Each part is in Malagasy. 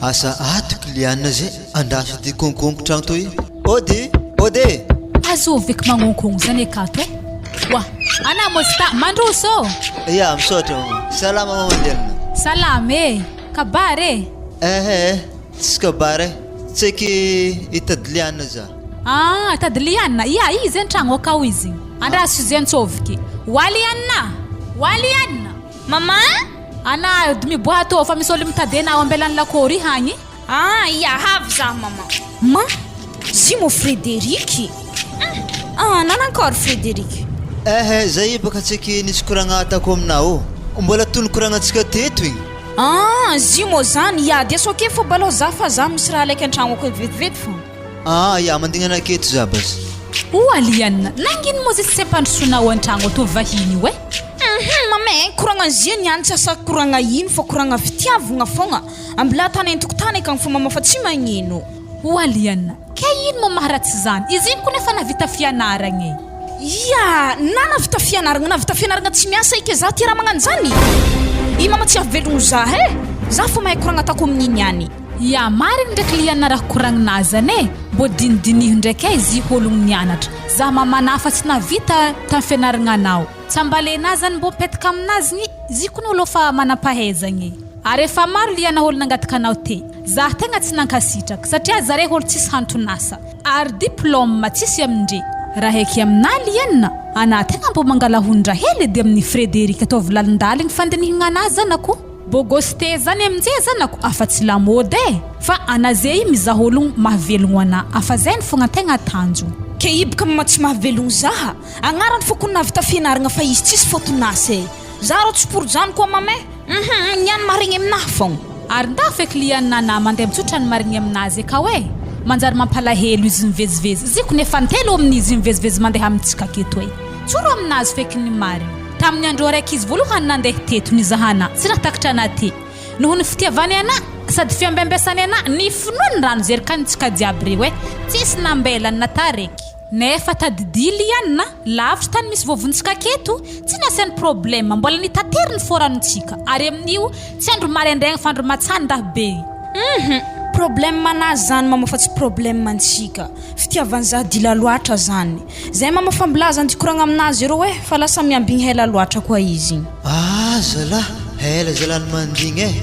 Asa atok liana zay andasa ty konkonko trano toy. Ode azoviko magnonkogno zany akato wa ana mosta mandroso ya msoto salama mamandelna salame kabare tsy kabare tsaiky itadiliana za tadiliana ya izy antragno akao izy andraso izy antsoviky waliana mama ana dimiboa to fa misolo mitadena ao ambelany lakôry hagny ya havy za mama zimo Frederic nana ankôry Frederic zay baka tsaiky nisy koragna atako aminao mbola tony koragnatsika teto igny zimo zany ya dia soke fô balô za fa za misy raha laiky antragno ako vetivety fô ya mandignana aketo za bas aliana nangino mo zay sepandrosonao antragno to vahiny we mame koragna zia niany tsy asa koragna ino fa koragna fitiavagna fogna ambila tany antokotany akagny fô mama fa tsy magnino aliana ke ino mo maharatsy zany izy ino konefa navita fianaragny ya navita fianaragna tsy miasa ike za ty raha magnano zany i mama tsy avelogno za za fô mahay koragna atako amin'iny niany ya mariny ndraiky liana raha koragnanazany mbo dinidiniho ndraiky izy ologno nianatra za mamanafa tsy navita tamin'ny fianarananao tsambalenazany zany mbo petaka aminazy izy kono olo fa manapahezagny ary efa maro liana olo nangataka anao te za tegna tsy nankasitraka satria zare olo tsisy hantonasa ary diplôme tsisy amindre raha eky amina liana ana tegna mbo mangalahondra hely edy amin'ny Frederic atao vilalindaliny fandinihigna anazy zanako bogoste zany aminjay zanako afa-tsy lamody fa anazay mizaha ologno mahavelogno ana afa zay ny fogna tegna tanjo ke ibaka mama tsy mahavelogno zaha agnarany foko navita fianaragna fa izy tsisy fotonasy za ro tsy porojano koa mame niany marigny aminahy fogna ary nda feky lianana mandeha mitsotra ny marigny aminazy ka we manjary mampalahelo izy mivezivezy ziko nefa ntelo amin'izy mivezivezy mandeha amintsika aketo e tsoro aminazy feky ny marigny tamin'ny andro raiky izy voalohany nandeha teto nizahana tsy natakatra ana te noho ny fitiavany ana sady fiambembesany ana ny finoany rano zerkanitsika jiaby reo e tsisy nambelany nataraiky nefa tadidily ianina lavitra tany misy vovontsika keto tsy nasiany problema mbola nitateriny foranontsika ary amin'io tsy andro maraindraigny fa andro matsanda be problème manazy zany mama fa tsy problème antsika fitiavany za dila loatra zany zay mama fambilaza andikoragna aminazy ero fa lasa miambigny hela loatra koa izy zala hela zala mandigny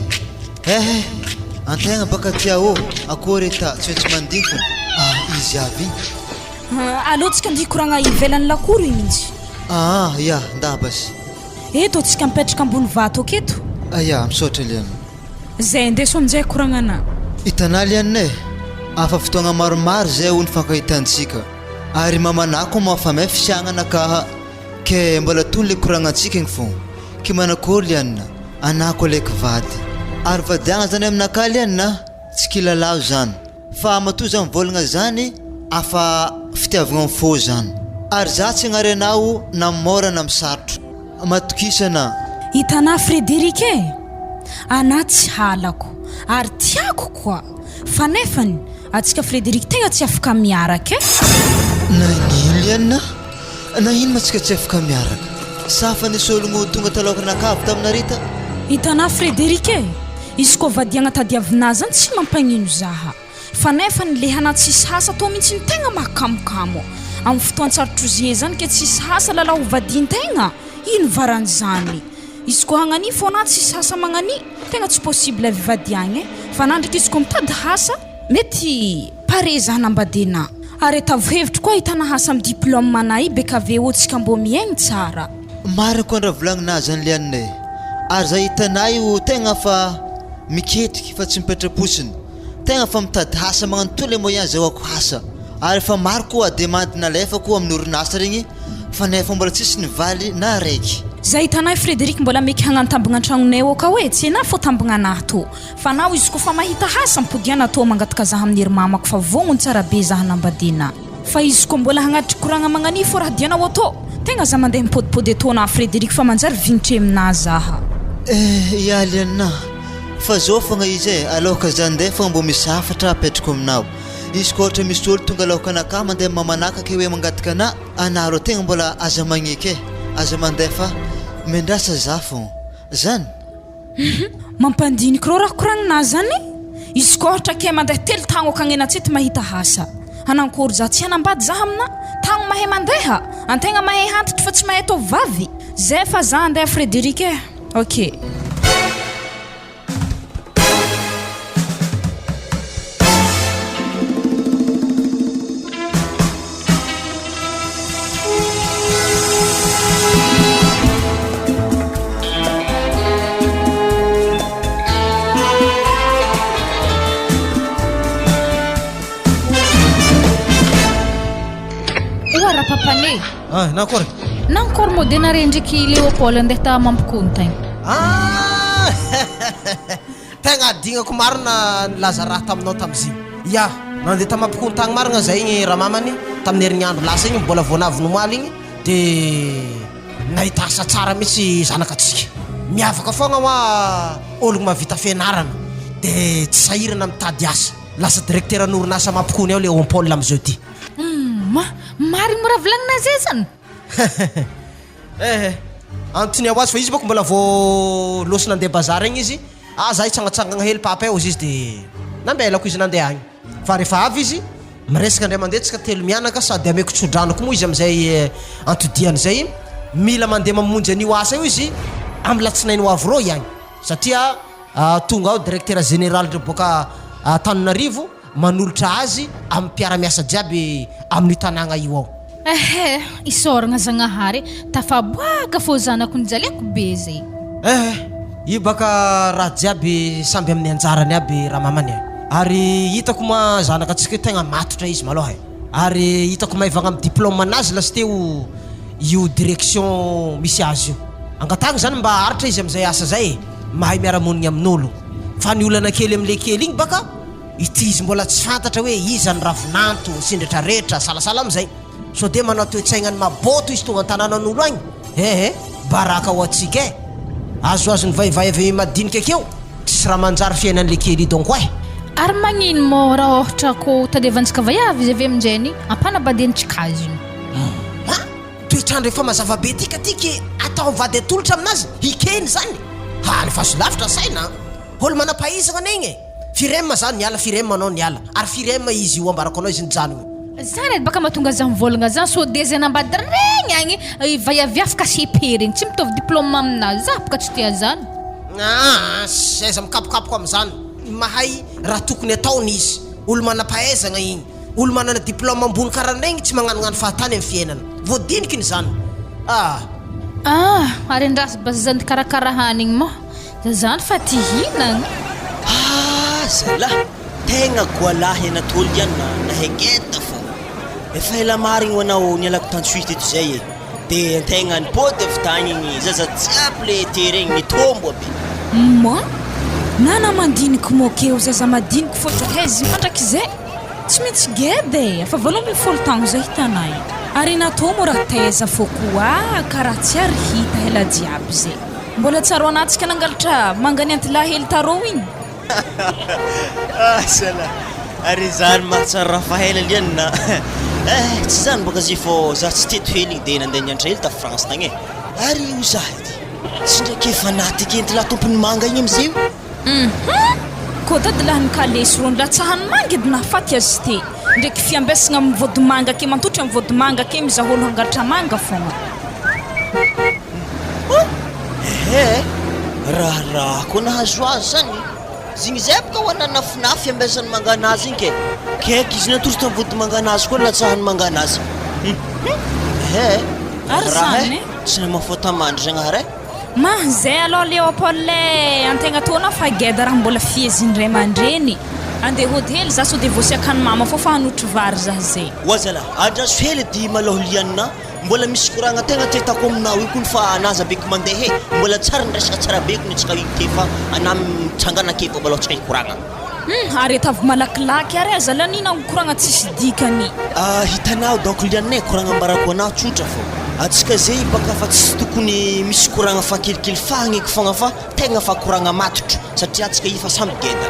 antegna baka Tiavo akory ta tsy mandigny fo izy avy allo tsika ndikoragna ivelany lakoro mihitsy ya ndabas eto tsika mipetraka ambony vato aketo ya misaotra liana zay ndeso aminjay koragnana itanali anne afa fotoagna maromaro zay ony fankahitantsika ary mamanako mafamay fisiagnana ka ke mbola tony le koragnatsika igny fo ke manakory lianina anako laiky vady ary vadiagna zany aminaka lianina tsy kilalao zany fa matoa zany volagna zany afa fitiavagna fô zany ary za tsy agnarenao na mora na sarotro matokisana hitana Frederic ana tsy halako ary tiako koa fa nefany atsika Frederic tegna tsy afaka miaraka naniliana na ino matsika tsy afaka miaraka safa nisy ologno tonga talôkanakavy taminarita hitana Frederic izy koa vadiagna tadiavinazy zany tsy mampagnino zaha fa nefany le hana tsisy hasa atao mihitsy ny tegna makamokamo amin'ny fotoan-tsarotro zie zany ke tsisy hasa lalao vadin-tegna ino varany zany izy koa hagnani fôna tsisy hasa magnani tegna tsy possible vivadiagny fa nandriky izy koa mitady hasa mety pare za nambadena ary tavohevitry koa hitana hasa amin'ny diplôme manay beka aveo tsika mbo miaigny tsara marina koa andra volagninazy any lianay ary za hitanay io tegna fa miketriky fa tsy mipetraposiny tegna fa mitady hasa magnano tous les moyens zahoako hasa ary fa maro koa demande nalefa koa amin'ny orinasa regny fa nefa mbola tsisy nivaly na raiky za hitanay Frederic mbola meky hagnantambagna antragnonay ao ka hoe tsy na fô tambagna anahy to fa nao izy koa fa mahita hasa mipodiana to mangataka zaha amin'ny hery mamako fa vognony tsara be zaha nambadena fa izy koa mbola hagnatry koragna magnani fô raha dianao ato tegna za mandeha mipodipody atô na Frederic fa manjary vignitry amina zaha ialy anina fa zao fogna izy aloka za ndeha fogna mbo misafatra apetrako aminao izy koa ohatra misy olo tonga aloka anaka mandeha mamanaka ke hoe mangataka ana anaro tegna mbola aza magneky aza mandeha fa mendrasa za fô zany mampandinika rô raha koragninazy zany izy koa ohatra ke mandeha telo tagno akagnena tsy mahita hasa hanankory za tsy hanambady za amina tagno mahay mandeha antegna mahay hantitra fa tsy mahay atao vavy zay fa za andeha Frédéric e ok Papane. Nakory. Nakory modenare ndraiky Léopold andeha ta mampikontagna. Tegna adignako marina nilaza raha taminao tamiziny. Ya, nandeha ta mampikontagna marina zay igny ramamany tamin'ny herignandro lasa igny mbola voanavy nomaly igny de nahita asa tsara mihitsy zanakatsika. Miavaka foagna wa ologno mavita fianarana de tsy sahirana mitady asa. Lasa directeur an'orinasa mampikony ao Léopold amizao ty. Mariny mora volagnina zay zany antony awazy fa izy boko mbola vo loso nandeha bazar igny izy zahay tsangatsangagna hely papa eo izy de nambelako izy nandeha agny fa rehefa avy izy miresaka andray mandeha tsika telo mianaka sady ameko tsodranako moa izy amizay antodiany zay mila mandeha mamonjy an'io asa io izy amy latsinainy ho avy rô iagny satria tonga ao directeur général ndre boka Tananarivo manolotra azy amin'ny mpiara-miasa jiaby amin'ny tanàgna io ao isoragna zagnahary tafaboaka fô zanako nijaliako be zay io baka raha jiaby samby amin'ny anjarany aby raha mamany ary hitako ma zanakatsika tegna matotra izy maloha ary hitako maivagna amin'ny diplôme anazy lasy teo io direction misy azy io angatagna zany mba haritra izy amizay asa zay mahay miara-monigny amin'olo fa ny olana kely am'le kely igny baka ity izy mbola tsy fantatra hoe iza ny ravinanto sindratra rehetra salasala amizay so de manao toe-tsaignany maboto izy tonga an-tanànan'olo agny baraka ho atsika azoazo ny vaivay avy madinika akeo tsisy raha manjary fiainan'le kely donc ary magnino mo raha ohatra ko tadevantsika vaiavy izy avy aminjeny ampanabadiantsika azy io toetrandro efa mazava be tika tiky atao vady atolotra aminazy hikeny zany lefa azo lavitra saina olo manapahizagna anegny firemma zany niala firemma anao niala ary firemma izy io ambarako anao izy nijanogny zany baka mahatonga za mivolagna zany so de zay nambady regny agny vaiavy afaka CP regny tsy mitovy diplôme aminazy za baka tsy tia zany saiza mikapokapoko am'zany mahay raha tokony ataony izy olo manampahaizagna igny olo manana diplôme ambony karaharegny tsy magnanognano fahatany amin'ny fiainana voadiniky ny zany ary andrasy basa zany karakarahanigny mo zany fa tihinagny zalahy tegna goalahy anatoly ihany nahegeta fô efa ela marigny ho anao nialako tansuite eto zay de antegna nipody avy tagny igny zaza jiaby le te regny nitombo aby ma nana mandiniky mokeo zaza madiniky fô zahezy mandraky zay tsy maintsy gedy efa voaloha folo tagno zay hitanay ary natao raha taiza fô koa karaha tsy ary hita hela jiaby zay mbola tsaro anatsika nangalatra mangany antilahy hely tarô igny sala ary zany mahatsara raha fahela lianina tsy zany boka zy fô za tsy teto hely de nandeha niantra hely ta France tagny ary io za tsy ndraiky efa naty kentila tompony manga igny amizay koa dadalahy ny kalesy rony latsahany manga edy nahafaty azy te ndraiky fiambesagna amin'ny vodimanga ke mantotra amin'ny vodimanga ke mizaha olo hangalatra manga fogna raha koa nahazo azy zany zigny zay boka ho ananafinafy ambesany manganazy igny kaiky izy natositra ny vody manganazy koa latsahany manganazy ary zany tsy namafotamandry zagnahary ma zay aloha Léopold antegna tona fa geda raha mbola fiezindray mandreny andeha hôtely za so de voasiakany mama fô fa hanotry vary za zay oazala andraso hely di maloha lianina mbola misy koragna tegna tetako aminao io kony fa anaza beko mandeha mbola tsara nresaka tsara beko ny tsika ite fa anamy mitsangana kefa maloha tsika ikoragna ary etavy malakilaky ary azalanina koragna tsisy dikany hitanao donc lianay koragna ambarako anao tsotra fô atsika zay baka fa tsy tokony misy koragna fa kelikely fagneky fogna fa tegna fa koragna matotro satria atsika ifa samby geda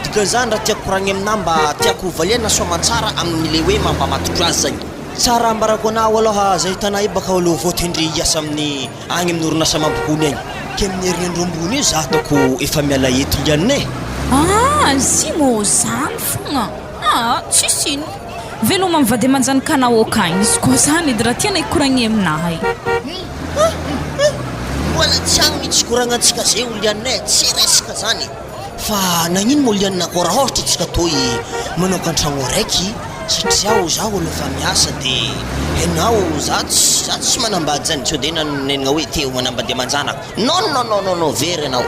dika zany raha tiako koragny aminah mba tiako valiana soamantsara amin'le hoe mamba matotro azy zagny tsara ambarako anao aloha zay hitanao io baka alo voatendry hiasa amin'ny agny amin'ny orinasa mampikony agny ke amin'ny herinandro ambony io za ataoko efa miala eto lianina zimo zany fogna tsisy ino veloma mivady amanjanaka anao akagny izy koa zany edy raha tiana hikoragny aminahy mbola tsy agny mihitsy koragnantsika zay olianina tsy resaka zany fa nagnino mo lianina ko raha ohatra tsika toy manao antragno araiky satria zaho olo efa miasa dia hainao za tsy manambady zany tsy dia nanenina hoe teo manambady amanjanako non very anao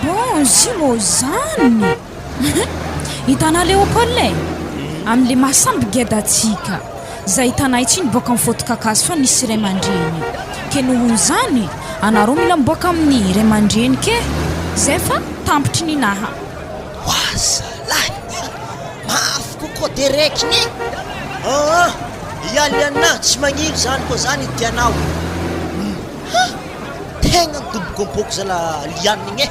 bon zimo zany hitanao Léopold amin'le mahasamby gedatsika zay hitanao itsiny boaka amin'ny fotokakazo fa nisy ray aman-dreny ke noho zany anareo mila miboaka amin'ny ray aman-dreny ke zay fa tampotry ninaha wazalahy mafy kokoa direkiny ialiana tsy magnino zany koa zany tianao tegna midoboko ampoko zala lianigny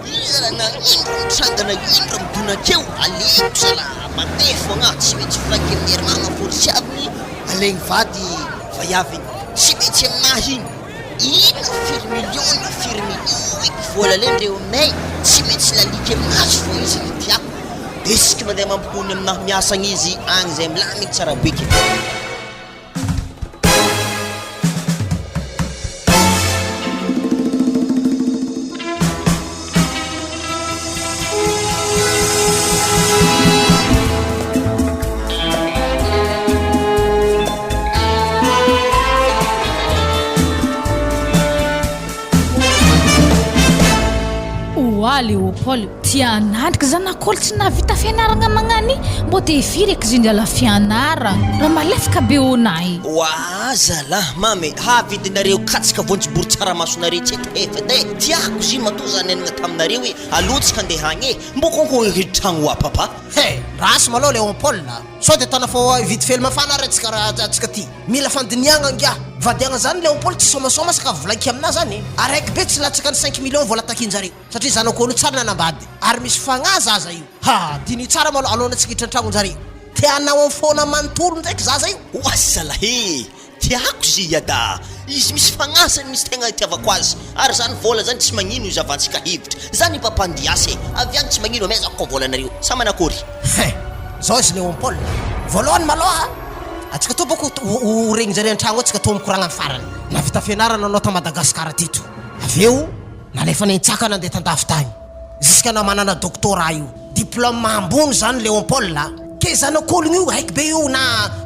izala nagnindro mitrangana indro midonakeo aleko zala matefo agna tsy maintsy flaky amin'ny herimana polisy abiny alegny vady vaiaviny tsy maintsy aminahy ina firy million eky vola lendreo aminay tsy maintsy lalika aminazy fo izy ny tiako dia isika mandeha mampikony aminahy miasagna izy agny zay milaminy tsara beky Léopold tianandrika zany akôly tsy navita fianaragna magnany mbo te firy eky zindry ala fianaragna raha malefaka be onahy zalahy mamy havidinareo katsika vonjibory tsaramasonareo tsy efa de tiako zy mato zany anana taminareo hoe alotsika andeha agny mbo konko tragno wa papa rasy malô Léopold sao dia tana fô vidy fely mafana ratsika raha atsika ty mila fandiniagna ngia vadiagna zany Léopold tsy somasoma saka volaiky amina zany araiky be tsy latsaka ny 5 million vola takinjareo satria zanako olo tsara nanambady ary misy fagnahy zaza io diny tsara malo alona tsika hitrantragno jareo tianao amin'ny fona manontolo ndraiky zaza io wasalahy tiako zy ada izy misy fagnasany misy tegna itiavako azy ary zany vola zany tsy magnino izy avantsika hivitra zany papampandiasy avy agny tsy magnino amezako koa volanareo sa manakory zao izy Léopold voalohany maloha atsika to boko regny zare an-tragno atsika to mikoragna amin'ny farany navita fianarana anao ta Madagasikara tito avy eo nalefa nentsaka nandeha tandafy tagny ziska anao manana doctorat io diplôme ambony zany Léopold ke zanak'ologno io haiky be io na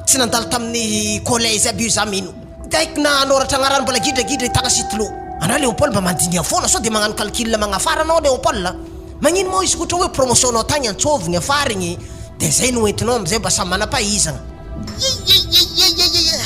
tsy nandalo tamin'ny collège aby io za mino daiky na anoratra agnarany mbola gidragidra hitagna sitilo anao Léopold mba mandinia foana sao dia magnano calcul magnafara anao Léopold magnino moa izy koatra hoe promotion anao tagny antsovigny afarigny dia zay no entinao amizay mba samy manam-pahaizana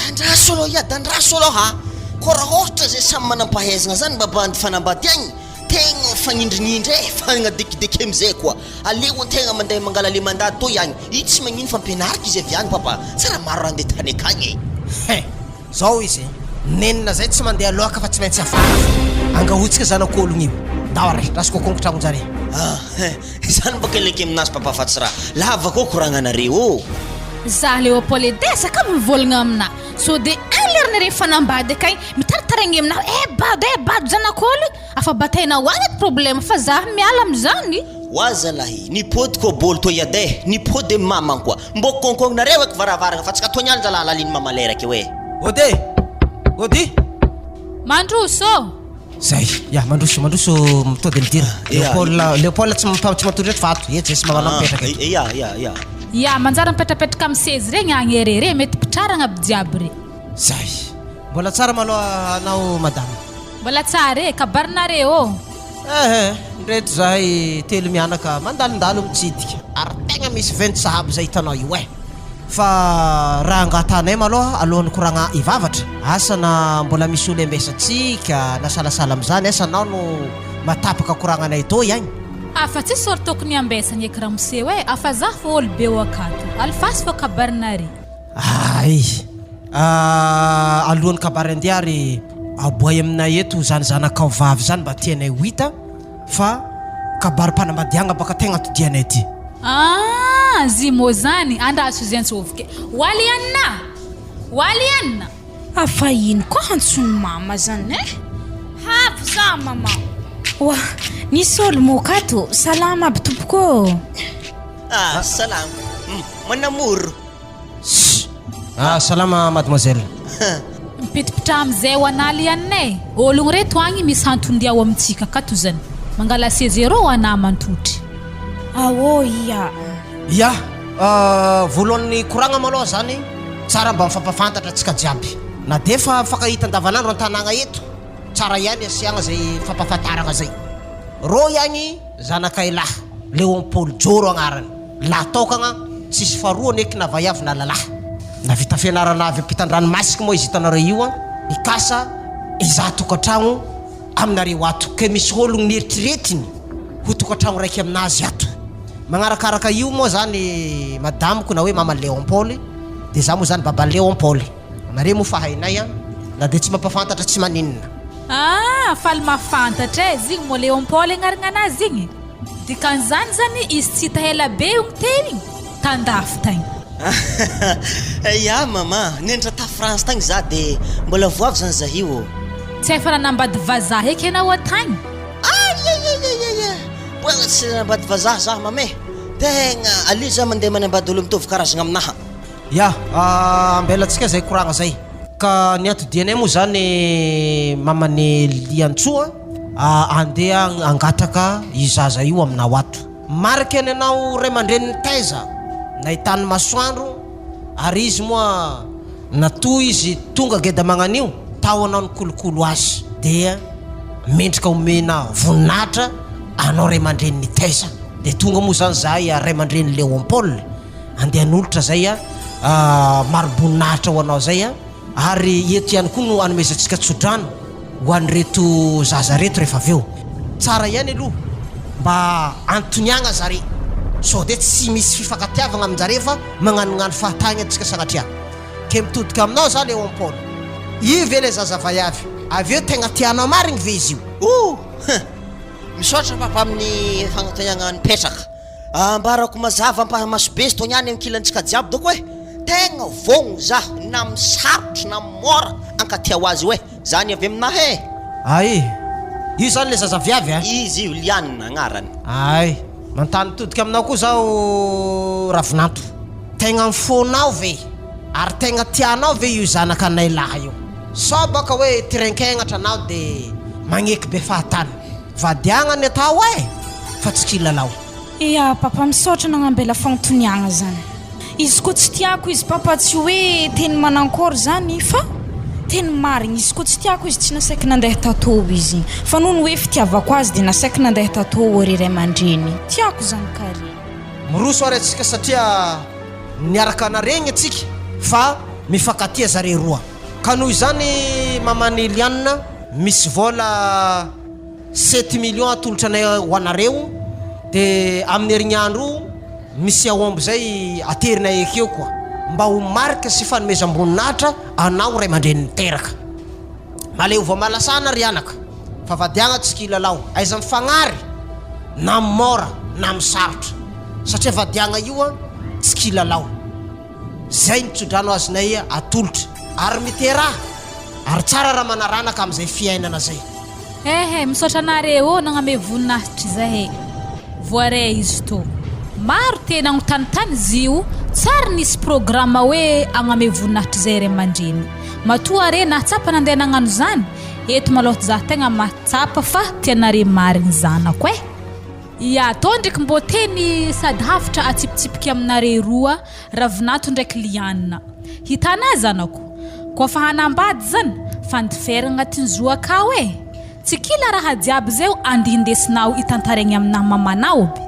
andraso aloha andraso aloha ko raha ohatra zay samy manam-pahaizana zany mba bandy fanambady agny tegna fagnindrignindra fagnadekideke amizay koa aleo antegna mandeha mangala le mandady toy agny i tsy magnino fampianarika izy avy agny papa tsara maro raha andeha tany akagny zao izy nenina zay tsy mandeha aloaka fa tsy maintsy afara angahotsika zanak'ologno io daore rasiko kongotragno jare zany baka leky aminazy papa fa tsy raha lava koa koragnanareo za Léopold desaka mivolagna amina so dia alerina fanambady akay mitarataragny amina bado zanak'olo afa batainao agny problème fa za miala amizany wazalahy nipody ko bolo to yade nipody maman koa mboko konkognareo eky varavaragna fa tsy katonyany zala laliny mamaleraka hoe ody mandroso zay mandroso mitody midira Léopold tsy matodry eto fato etsy sy magnano mipetraka manjara mipetrapetraka amin'ny sezy regny agny erere mety pitraragna aby jiaby re zay mbola tsara maloha anao madame mbola tsara kabarinareo ndreto zahay telo mianaka mandalondalo mitsidika ary tegna misy 20 sahabo zay hitanao io fa raha angatanay maloha alohan'ny koragna ivavatra asana mbola misy olo ambesatsika na salasala amizany asanao no matapaka koragnanay to agny afa tsy sôry tokony ambesagny eky raha moseho afa za fo olo be o akato alifasy fo kabarinare alohan'ny kabary andeha ary aboay aminay eto zany zanakao vavy zany mba tianay hoita fa kabary mpanambadiagna baka tegna todianay ty zimo zany andraso izy antsovike walianna Walian. Afa ino koa hantsony mama zany Hapo sa mama. Wa nisy olo mokato salama aby tompoko. Salam. Manamoro. Salama mademoiselle. Mipitipitra am'izay ho an'aly ianay. Ologno reto agny misy hantondia ao amintsika akato zany. Mangala sezero ho anà mantotry. Iya. Ya, voalohany koragna maloha zany tsara mba mifampafantatra antsika jiaby. Na defa fakahita andavanandro an-tanàgna eto, tsara ihany asiagna zay fampafantaragna zay. Rô ihany zanakay lahy Léopold Joro agnarany. Latokagna tsisy faroa neky na vaiavy na lalahy. Na vita fianarana avy ampitan-dranomasika moa izy hitanareo io ikasa izaha tokantragno aminareo ato ke misy ologno nieritreretiny ho tokantragno raiky aminazy ato. Magnarakaraka io moa zany madamiko na hoe mama Léopold de za moa zany baba Léopold. Nareo moa fa hainay na de tsy mampafantatra tsy maninona. Faly mafantatra zigny mo Léopold agnaragna anazy igny. Dikan'izany zany izy tsy hita ela be io teny tandafy tagny. Ya mama, nendra ta France tagny za de mbola voavy zany za io. Tsy efa nanambady vazaha eky ianao atagny. Boagna tsy nanambady vazaha za mame. Tegna ali za mandeha manambady olo mitovy karazagna aminaha. Ya, ambelatsika zay koragna zay. Ka ny atodianay moa zany mamany Liantsoa andeha angataka izaza io aminao ato. Mariky any anao ray aman-dreniny taiza nahitany masoandro ary izy moa natoy izy tonga geda magnanio tao anao ny kolokolo azy dia mendrika omena voninahitra anao ray aman-dreniny taiza de tonga moa zany zay ray aman-dreny Léopold andeha nolotra zay maroboninahitra ho anao zay ary eto ihany koa no anomezatsika tsodrano ho an'reto zaza reto rehefa aveo. Tsara ihany aloha mba antoniagna zare so de tsy misy fifankatiavagna aminjare fa magnanognano fahatagny antsika sagnatria ke mitodika aminao za Léopold i ve le zaza vaiavy aveo tegna tianao marigny ve izy io Misaotra papa amin'ny fagnatoniagna nipetraka. Ambarako mazava ampahamasobe sy toniany ankilantsika jiaby doko tegna vogno za na misarotro na mora ankatia ho azy zany avy aminahy ay io zany le zaza viavy izy io Liane agnarany. ay mantany todika aminao koa zao Ravinanto tegna mifonao ve ary tegna tianao ve io zanakanay lahy io sa baka hoe tirenkegnatra anao de magneky be fahatany vadiagnany atao fa tsy kilalao. Iya papa misaotra nagnambela fagnotoniagna zany. Izy ko tsy tiako izy papa tsy hoe teny manankory zany fa teny marigny izy ko tsy tiako izy tsy nasaiky nandeha tatô izy fa nono hoe fitiavako azy de nasaiky nandeha tatô ry ray aman-dreny tiako zany kare miroso ary atsika satria niaraka naregny atsika fa mifankatia zare roa ka noho izany mamany Liane misy vola 7 millions atolotra anay ho anareo de amin'ny herignandro misy aomby zay aterinay ekeo koa mba ho marika sy fanomezam-boninahitra anao ray aman-dreniny teraka maleo vao malasana ry anaka fa vadiagna tsy kilalao aiza mifagnary na mora na misarotra satria vadiagna io tsy kilalao zay nitsodrano azinay atolotra ary miteraha ary tsara raha manaranaka amin'izay fiainana zay. Misaotra anareo nagname voninahitra zay voare izy to maro tena agnotanitany zio tsara nisy programma hoe agname voninahitra zay ray aman-dreny matoa re nahatsapa nandeha nagnano zany eto maloto za tegna mahatsapa fa tianare marigny zanako ya to ndraiky mbo teny sady hafatra atsipitsipika aminare roa Ravinanto ndraiky Liane hitana zanako koa fa hanambady zany fandiferagna agnatin'ny zo akao tsy kila raha jiaby zay andihindesinao itantaregny amina mamanao be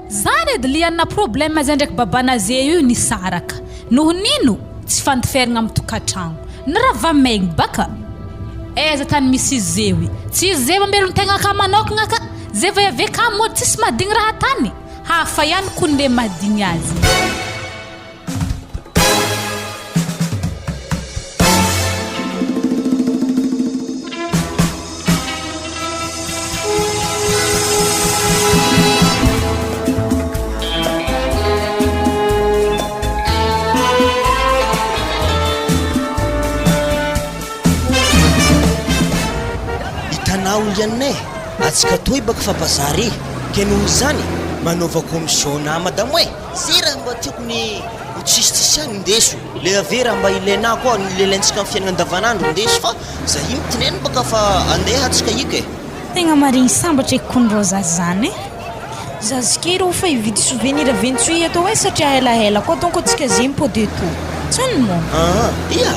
zany edy Liane problème zay ndraiky babana zay io nisaraka noho nino tsy fandiferagna amin'ny tokantragno naravamaigny baka za tany misy zewi tsy zewi mbelony tegna ka manokagna ka zay vao ka mody tsisy madigny raha tany hafa ihany koa le madigny azy. vavanao lianay atsika toy baka fa bazary ke noho zany manaova commissionna madamo hoe zay raha mba tiako ny tsisitsisy any ndeso le avera mba ilaina koa lelaintsika amin'ny fiainana andavanandro ndeso fa za io mitinena baka fa andeha atsika ika e tegna marigny sambatra ekonreo zazany zazike reo fa hividy souvenir aventsoy atao hoe satria elaela koa donc atsika zay mipode to tsany mo ia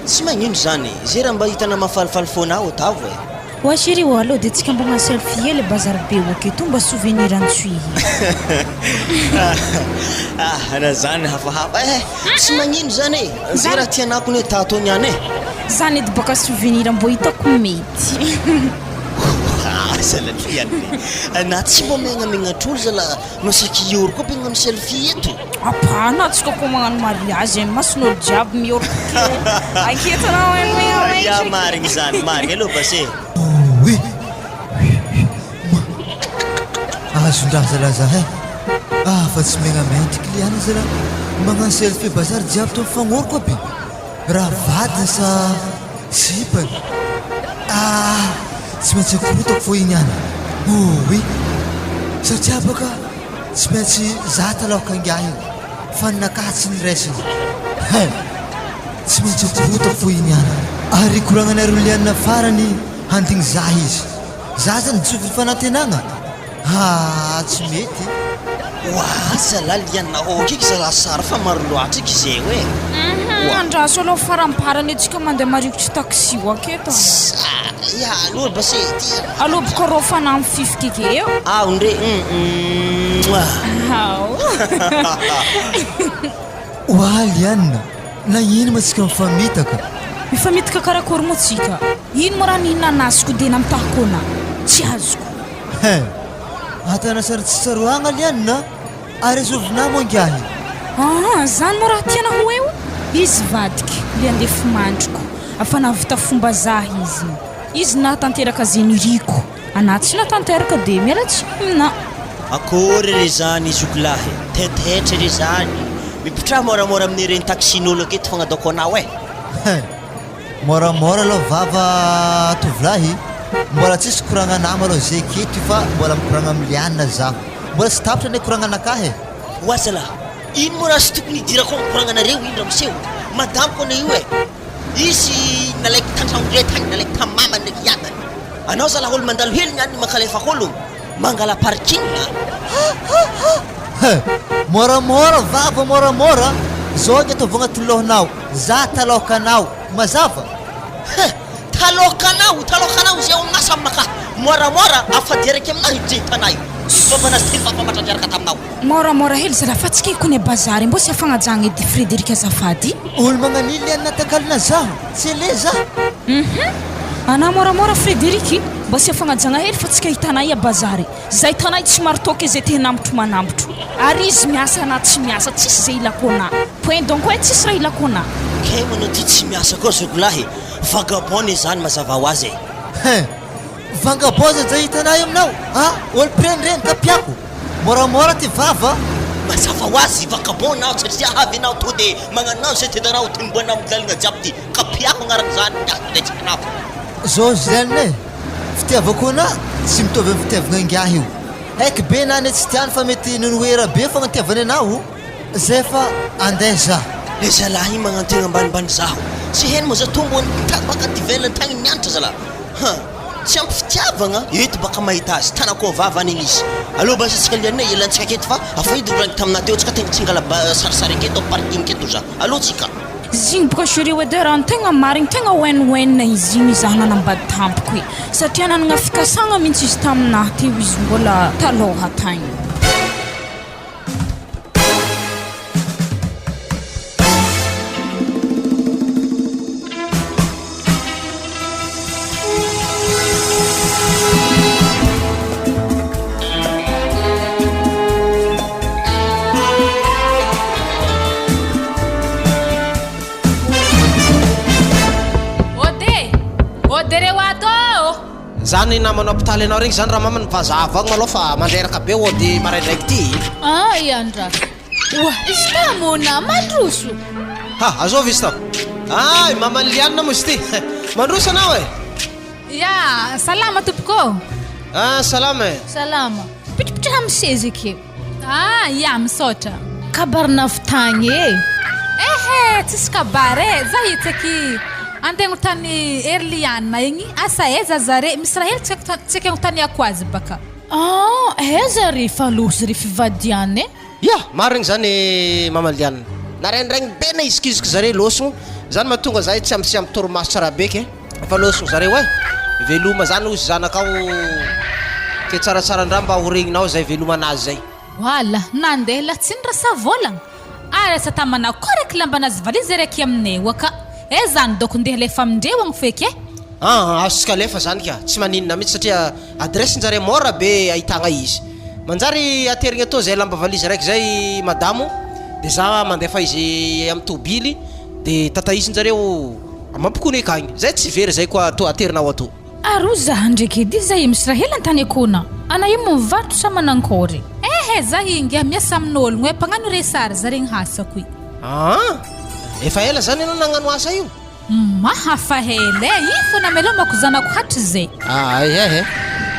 tsy magnino zany zay raha mba hitana mahafalifaly foanao Tiavo e wa chéri wa aloha dia tsika mbogna selfie le bazary be oketo mba souvenir antsoy na zany hafahafa tsy magnino zany e zay raha tianako ny tato niany e zany edy baka souvenir mbo hitako mety salaliany na tsy mbo megnamegnatro zala masaky ioro koa be gnano selfie eto apana atsika koa magnano mariage mason'olo jiaby mioroko ke aketanao ya marigny zany marigny aloha base oui azondraha zalaza he fa tsy megnamenty client zala magnano selfie bazary jiaby to mifagnoro koa be raha vadiny sa sipany tsy maintsy akorotako fo iny any oui satria baka tsy maintsy zata laoka angahy fa nakatsy ny resiny tsy maintsy akorotako fo iny any ary koragnanaro lianina farany handigny zah izy zah zany jovy fanantenagna tsy mety zala lianina okiky zala sara fa maro loatra iky zay hoe andraso aloha faramparany atsika mandeha marikotry taxi o aketo ya aloha base aloha boka rô fanahy mififika ke eo ondre lianina na ino ma tsika mifamitaka karakory mo tsika ino mo raha nihinana anazoko dia namitahakona tsy azoko atana sary tsy tsaroagna lianina ary azovina mo angahy zany mo raha tiana ho eo izy vadika le andefo mandriko afa navita fomba zah izy natanteraka zeniriko ana tsy natanteraka dia mialatsy na akory re zany zokolahy tetetra re zany mipitraha moramora amin'ny reny taxin'olo aketo fagnadaoko anao moramora aloha vava tovolahy mbola tsisy koragna nama aloha zay keto fa mbola mikoragna amin'ny lianina zaho mbola tsy tapitra ny koragna anakahy oazala ino mo raha sy tokony hidirako mikoragnanareo indra miseho madamiko ana io izy nalaiky tantrangole tagny nalaiky tamamany ndraiky iadany anao zala olo mandalo hely niany mankalefa olo mangala parking moramora vava moramora zao ny ataovagna tolohanao za talokanao mazava talokanao zay aminasa aminaka moramora afadiraky aminao hijehitanay fombanasy ty fampamatradraraka taminao moramora hely zala fa tsika ikony bazary mbo sy afagnajagna edy Frédéric azafady olo magnanily anatakalina zaho tsy ele za ana moramora Frédéric mbo sy afagnajagna hely fa tsika hitanay a bazary zay tanay tsy marotoky zay te nambotro manambotro ary izy miasa na tsy miasa tsisy zay ilakona point donc hoe tsisy raha ilakona ke manao ty tsy miasa koa zokolahy vagabond zany mazava ho azy vagabond zay hitanay aminao olo prenireny kapiako moramora ty vava mazava ho azy vagabond nao satria avy anao to dia magnanao zay tetanao timboanao milalina jiaby ty kapiako agnarak' zany miasindraitsikanao zao zany fitiavako ana tsy mitovy amin'ny fitiavagna angahy io haiko be nany tsy tiany fa mety nonoera be fagnatiavany anao zay fa andeha za le zalahy magnantegna ambanimbany zaho tsy heno mo za tombo baka divelany tagny mianatra zala tsy ampy fitiavagna eto baka mahita azy tanako vavany igny izy aloha basa tsika lianina elantsika aketo fa afa idovolagny taminah teo tsika tegna tsingala sarisary aketo parking keto za aloha tsika zigny boka chéri edy raha tegna marigny tegna oenna izy igny izaho nanambady tampoko satria nanagna fikasagna mihitsy izy taminahy teo izy mbola taloha tagny zany namanao hôpitaly anao regny zany raha mamany vazava agny maloha fa mandreraka be ody maraindraiky ty Andra izy tamona mandroso azao visy tao mamany lianina mozy ty mandroso anao ya salama tompoko. Salama e. Salama. Pitripitrika amin'ny sezy akeo. Ia misaotra. Kabarina avitagny e. Ehe, tsisy kabary e. Za hitaky antegno tany Erliana igny. Asa eza zare misy raha hely tsika taniako azy baka. Eza ry falozy ry fivadiany e. Ya, marigny zany Mama Liana. Narendraigny be na izikiziky zare losogno. Zany mahatonga zahay tsy amin'ny toromaso tsara beky fa losogno zare hoe veloma zany ozy zanakao ke tsaratsara-ndra mba horegninao zay veloma anazy zay. Wala, nandeha latsiny rasa volagna. Arasa tamana korek lambanazy valizy raiky aminay waka. Zany doko ndeha lefa amindreo feky e. Azosika lefa zany ka tsy maninona mihitsy satria adresinjare mora be ahitagna izy. Manjary aterigny atao zay lamba valizy raiky zay madamo de za mandefa izy amin'ny tobily de tataisinjareo mampikony akagny. Zay tsy very zay koa to aterinao ato. Aro zaho ndraiky edy zay misy raha hely antany akona. Ana io mivarotra sa manankory. Za hingy miasa amin'ologno hoe mpagnano resary zaregny hasako i. Efa ela zany ianao nagnano asa io? Mahafa hely e, ifo namelomako zanako hatry zay.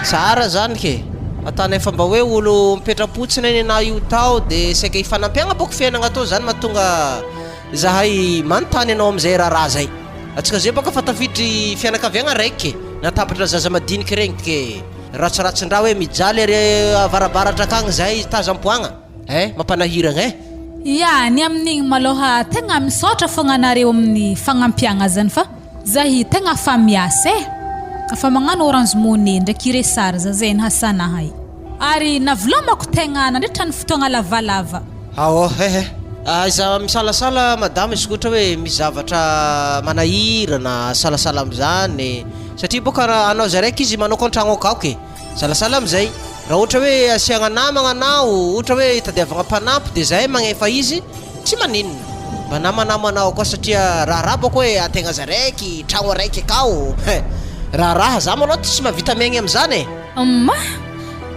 Tsara zany ke. Atana efa mba hoe olo mipetrapotsiny eny na io tao de saika ifanampiagna boko fiainagna atao zany mahatonga zahay manontany anao am'izay raha zay. Atsika zay baka fa tafiditry fianakaviagna raiky natapatra zaza madiniky regny ke ratsiratsindra hoe mijaly ary avarabaratra akagny zay tazam-poagna. Mampanahiragna e. Ya, ny amin'igny maloha tegna misaotra fogna anareo amin'ny fagnampiagna zany fa zahy tegna fa miasa e. Afa magnano orange money ndraiky resary zay ny hasanahay. Ary navolomako tegna nandritra ny fotoagna lavalava. Iza misalasala madame izy ohatra hoe misy zavatra manahirana salasala am'izany satria boka raha anao zay raiky izy manao kontragno akao ke salasala am'izay raha ohatra hoe asiagna namagna anao ohatra hoe tadiavagna mpanampy de zay magnefa izy tsy maninona mba namanamo anao koa satria raha boko hoe ategna zay raiky tragno araiky akao raha za maloha tsy mahavita miaigny am'izany e.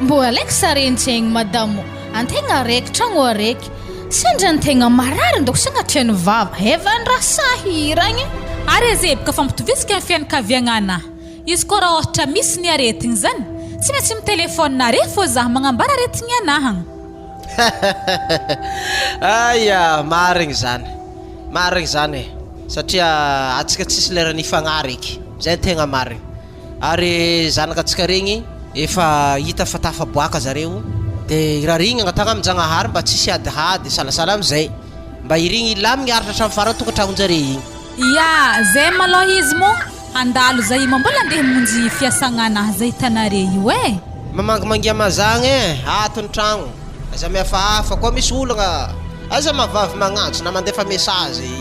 Mbo alaiky sarentsegny madamo antegna araiky tragno araiky sendra antegna marary ndoko sagnatriany vava evandraha sahiragny. Ary zebaka fampitovisika amin'ny fianakaviagna anahy. Izy koa raha ohatra misy ny aretigny zany tsy maintsy mitelefôninare fô zaho magnambara aretigny anahagny. Marigny zany e satria atsika tsisy lera nifagnahy eky zay tegna marigny. Ary zanaka atsika regny efa hita fa tafaboaka zareo de raha rigny agnatagna amin'Jagnahary mba tsisy adihady salasala am'izay mba irigny ilamigny aritra hatramin'ny farany tokantragnonjare igny. Ya, zay maloha izy mo andalo zay mbola andeha monjy fiasagna anahy zay hitanare io e. Mamangimangia mazagny e ato ny tragno aza mihafahafa koa misy olagna aza mahavavy magnantso na mandefa mesazy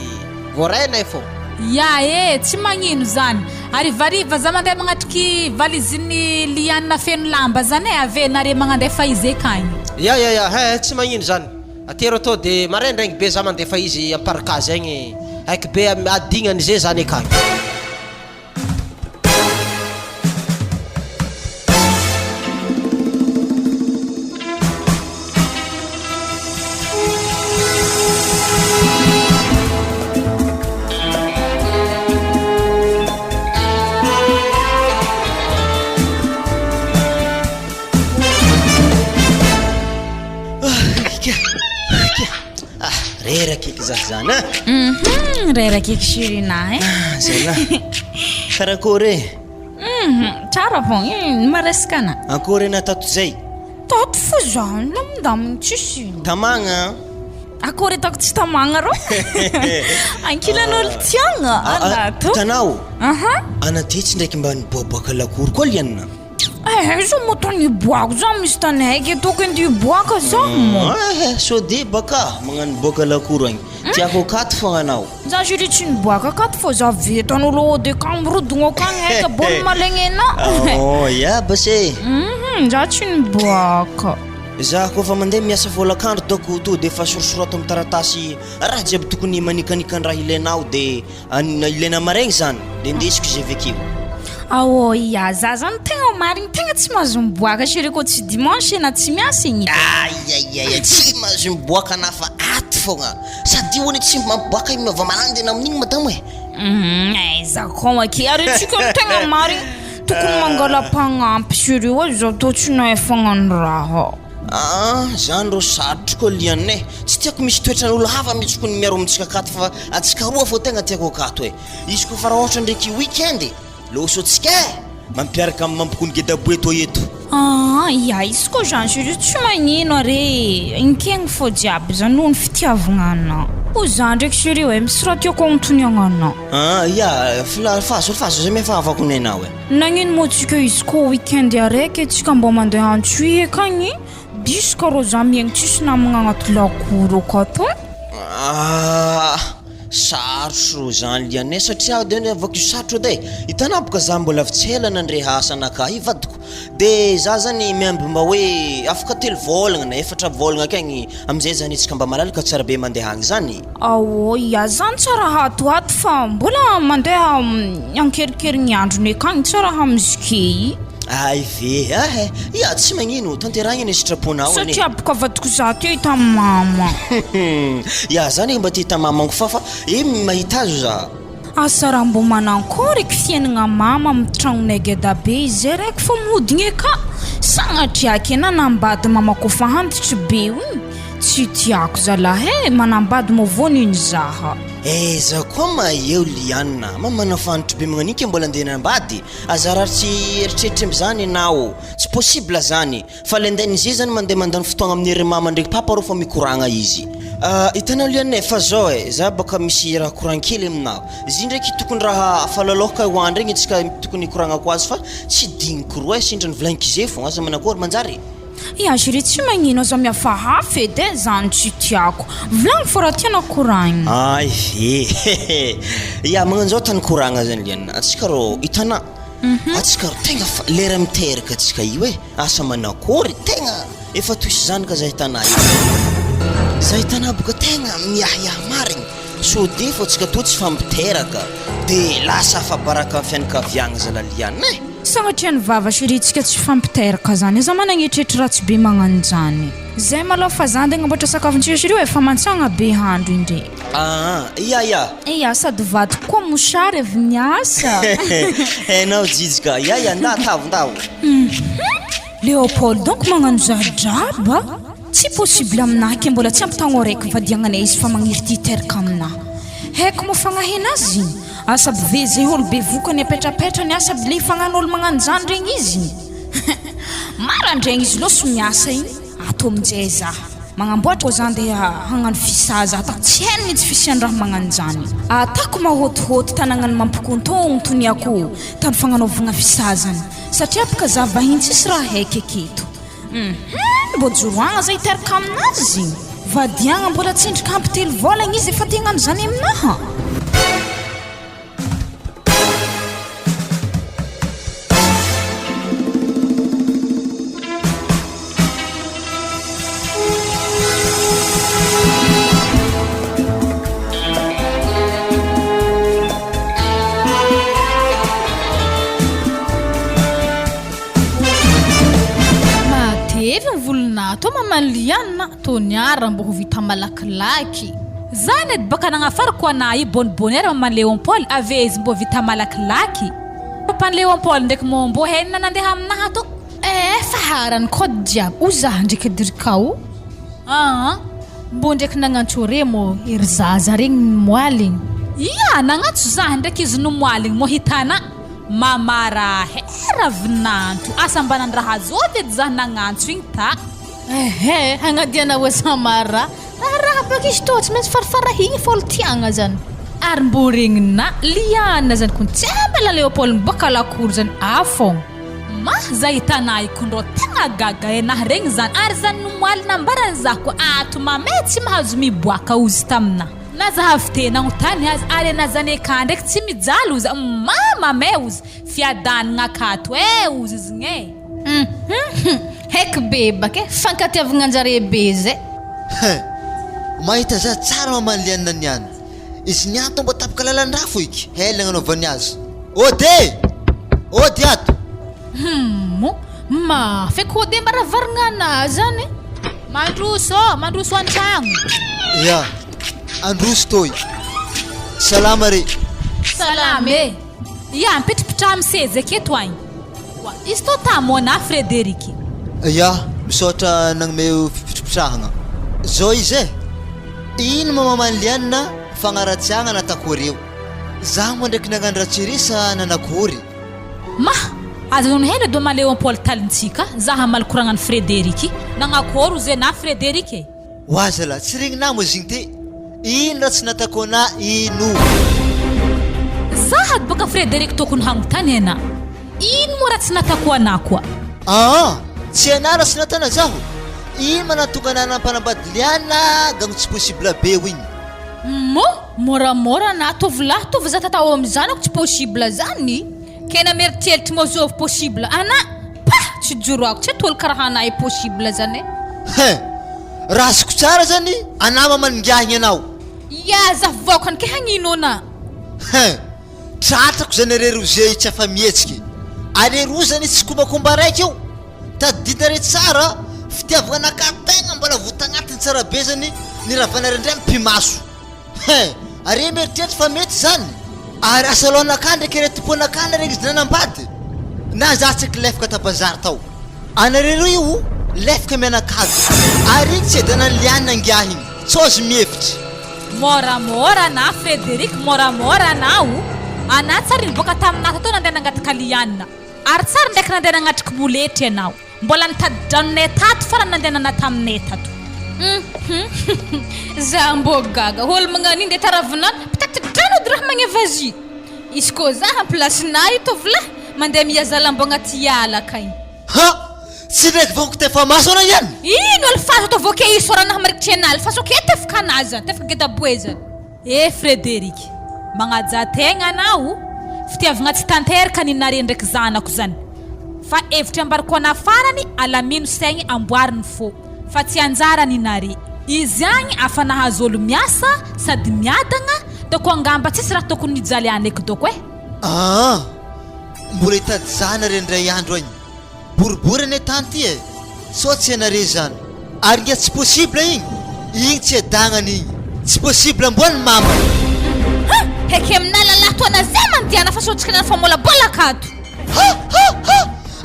voaraina fô. Ya tsy magnino zany. Arivariva za mandeha magnatriky valizin'ny lianina feno lamba zany e avenare magnandefa izy akagny. Tsy magnino zany. Atero atao de maraindraigny be za mandefa izy amparakazy agny aiky be adignany zay zany akagny. Rerakiky zah zany rerakiky shirina zay la karakory tsara fogna maresaka ana akory natato zay tato fo zany namindamigny tsisy tamagna akory atako tsy tamagna rô ankilan'olo tiagna anato tanao anatetsy ndraiky mba niboaboaka lakory koa lianina zo moto niboako za misy tany haiky atoko andy iboaka za mo sode baka magnano boaka lakoro agny tiako akato fogna anao za jury tsy niboaka akato fô za vetan'olo ode kamrodogno akagny haika bolo malegny ana ya basé za tsy niboaka za koa fa mandeha miasa volakandro doko to de fa sorosoroto amin'ny taratasy raha jiaby tokony manikanikan-draha ilainao de ilaina maraigny zany de ndesiko zay vekeo. Ya za zany tegna marigny tegna tsy mahazo miboaka chéri ko tsy dimanche na tsy miasa igny tsy mahazo miboaka na fa aty fogna sady ony tsy maboaka mava manandena amin'igny madamo za koa maky ary tsika tegna marigny tokony mangala-pagnampy sireo a zaho toatrina efagnano raha zany ro sarotro koa lianay tsy tiako misy toetran'olo hafa mihitsy kony miaro amintsika akato fa atsika roa fao tegna tiako akato e izy koa fa raha ohatra ndraiky weekend losotsika mampiaraka amin'ny mampikony gedaboe to eto ia izy koa zany sireo tsy magnino are inkegny fao jiaby zany noho ny fitiavagna o zany ndraiky sireo e misy raha tiako agnontoniagnana ia fahazo zay mefahafako nenao e nagnino moa tsika izy koa weekend araiky tsika mba mandeha antsoy akagny diska rô za miegny tsisy namagna agnaty lakoro akato sarotro zany lianay satria de avako sarotro edy hitanao boka za mbola avitsela nandrehasa anaka ivadiko de za zany miamby mba hoe afaka 3 vôlagna na 4 vôlagna akagny amizay zany itsika mba malalaka tsara be mandeha agny zany ia zany tsara hatoato fa mbola mandeha ankerikerin'ny androny akagny tsara hamizikey ve ia tsy magnino tanteragna ny sitraponao satria boka vadiko za teo hita mama ia zany mba ty mamanko fa mahita azo za asa raha mbo manankory eky fiainagna mama amin'ny tragnonay geda be izay raiky fa modigny eka sagnatriaky ena nambady mama kofa hantitry be igny tsy tiako zalahy manambady mavony iny zaha za koa maheo lianina mamana fantitry be magnanika mbola andeha nambady azara tsy eritreritry am'zany ianao tsy possible zany fa le andehan'izay zany mandeha mandany fotoagna amin'ny ery mama ndraiky papa rô fa mikoragna izy hitanao lianay fa zao za baka misy raha korankely aminao izy ndraiky tokony raha falaloka hoandry igny tsika tokony hikoragnako azy fa tsy digniko roa sindra nivolagniko izay fogna aza manakory manjary ia siri tsy magnino aza miafahafy edy zany tsy tiako volagny fô raha tiana koragna ia magnanzao tany koragna zany liana atsika rô hitana atsika rô tegna lera miteraka atsika io asa manakory tegna efa toisy zany ka za hitana za hitana boka tegna miahiahy marigny so de fô atsika to tsy fampiteraka de lasa afabaraka fianakaviagna zalaliana sagnatria ny vava siritsika tsy fampiteraka zany za managnetrehitra raha tsy be magnano zany zay malao fa zany de agnamboatra sakafontsika sireo efa mantsagna be handro indre ia sady vadiko koa mosary avy niasa hainao jijika ia ndavo Léopold donc magnano zadraba tsy possible aminahy ke mbola tsy ampitagno araiky vadiagnanay izy fa magniry teraka aminahy haiko mo fagnahena azy asa be zay olo be vokany apetrapetrany asa le fagnan'olo magnano zany regny izy marandregny izy loso miasa igny ato aminjay za magnamboatra zany de hagnano fisaza atako tsy hainy tsy fisiany raha magnano zany atako mahotihoty tanagnany mampikontono toniako tany fagnanaovagna fisazany satria baka za vahiny tsisy raha haiky aketo mbo joroagna za hiteraka aminazy vadiagna mbola tsindrika ampy 3 vôlagna izy efa tegnano zany aminaha to mamaliana to niara mbo ho vita malakilaky zany edy baka nagnafarako anay bonbonera maman Léopold avez mbo vita malakilaky papan Léopold ndraiky mbo henina nandeha aminaha to fa harany kod jiaby o zaha ndraiky dirikao mbo ndraiky nagnantsore mo ery zaza regny moaligny ia nagnatso zaha ndraiky izy no moaligny mo hitana mamara hera vinanto asa mba nandraha zody edy zaha nagnantso igny ta hagnadiana hoe samara raha baka izy to tsy maintsy farafarahigny fôlo tiagna zany ary mbo regnina liana zany kon tsy ambela Léopold mibaka lakoro zany afogna za hitanay kondro tegna gaga nahy regny zany ary zany nomoaly nambarany za ko ato mamay tsy mahazo miboaka ozy tamina na zahavy tena agnotany azy ary na zany eka ndraiky tsy mijaly ozy mamay ozy fiadanagna akato ozy izigny Hek bebake fankatiavagna anjare be zay mahita za tsara mamaliana niany izy niato mbo tapaka lalan-draha fo iky helagna anaovany azy ody ato mafeky ode mba raha varigna anazy zany mandroso an-tragno ia androso toy salama re salama ia mipetrapitra amin'ny sezy aketo agny Wa izy tô tamona Frederiky. Ya, misaotra nagnome fipitrahagna. Zao izy ino mamamanlianina fagnaratsiagna natakoreo. Zaho moa ndraiky nagnandratserisa nanakory. Ma azony hena do maleo Paul talintsika zaha malikoragnan'ny Frederiky nagnakory zay na Frederiky. Wazala tsy regnina mo zigny te. Ino raha tsy natako na ino? Zaha baka Frederiky tokony hanontany hena. Ino mo raha tsy natako ana koa? Tsy anara sy natana zaho. Ino manatokana nampanambadiliana gagno tsy possible be igny. Moramora na tovolahy tovy za tatao am'zanako tsy possible zany. Kena meritreritry mozovy possible ana tsy joroako tsy tolo karaha anahy possible zany. Raha azoko tsara zany anama maningahigny anao. Ya za vokany ke hagnino na. Tratrako zany re roze tsy afa mihetsiky. Ale ro zany tsy kombakomba raiky io. Tadidina re tsara fitiavagna nakategna mbola votagnatiny tsara be zany ny ravana rendray mpimaso. Are meritreritry fa mety zany. Ary asalonaka ndraiky re tomponaka regny izy nanambady. Na za tsaky lefaka tabazary tao. Anarero io lefaka mianakady. Ary tsy edana liana angahiny. Tsozy miefitry. Moramora na Frederiky moramora nao. Ana tsara boka taminata to nandeha nangady kaliana. Ary tsara ndraiky nandeha nangadiky boletry ianao. Mbola nitady-dranonay tato fa nandeha nana taminay tato. Za mbô gaga olo magnano inde taravinana peut-être drano draha magnevazy. Izy ko za en place na tovolahy mandeha mihaza lamba agnaty ala akagny. Tsy ndraiky vako tefa maso ana ihany. Ino alfaso to voke isorana marikitry anal fa soke tefaka anazy tefaka gedaboezany. Frederiky magnaja tegna anao fitiavagna tsy tanteraka ninare ndraiky zanako zany. Fa evitra ambariko ana farany alamino saigny amboariny fô fa tsy anjara ninare. Izy agny afa nahazo olo miasa sady miadagna doko angamba tsisy raha tokony nijaly anaiky doko mbola hitady zana rendray andro agny. Boribory ane tanty so tsy anare zany. Ary ngia tsy possible igny tsy edagnany igny. Tsy possible ambony mama. Heke amina lalahy toana zay mandiana fa sotsika nana fa molabola akato.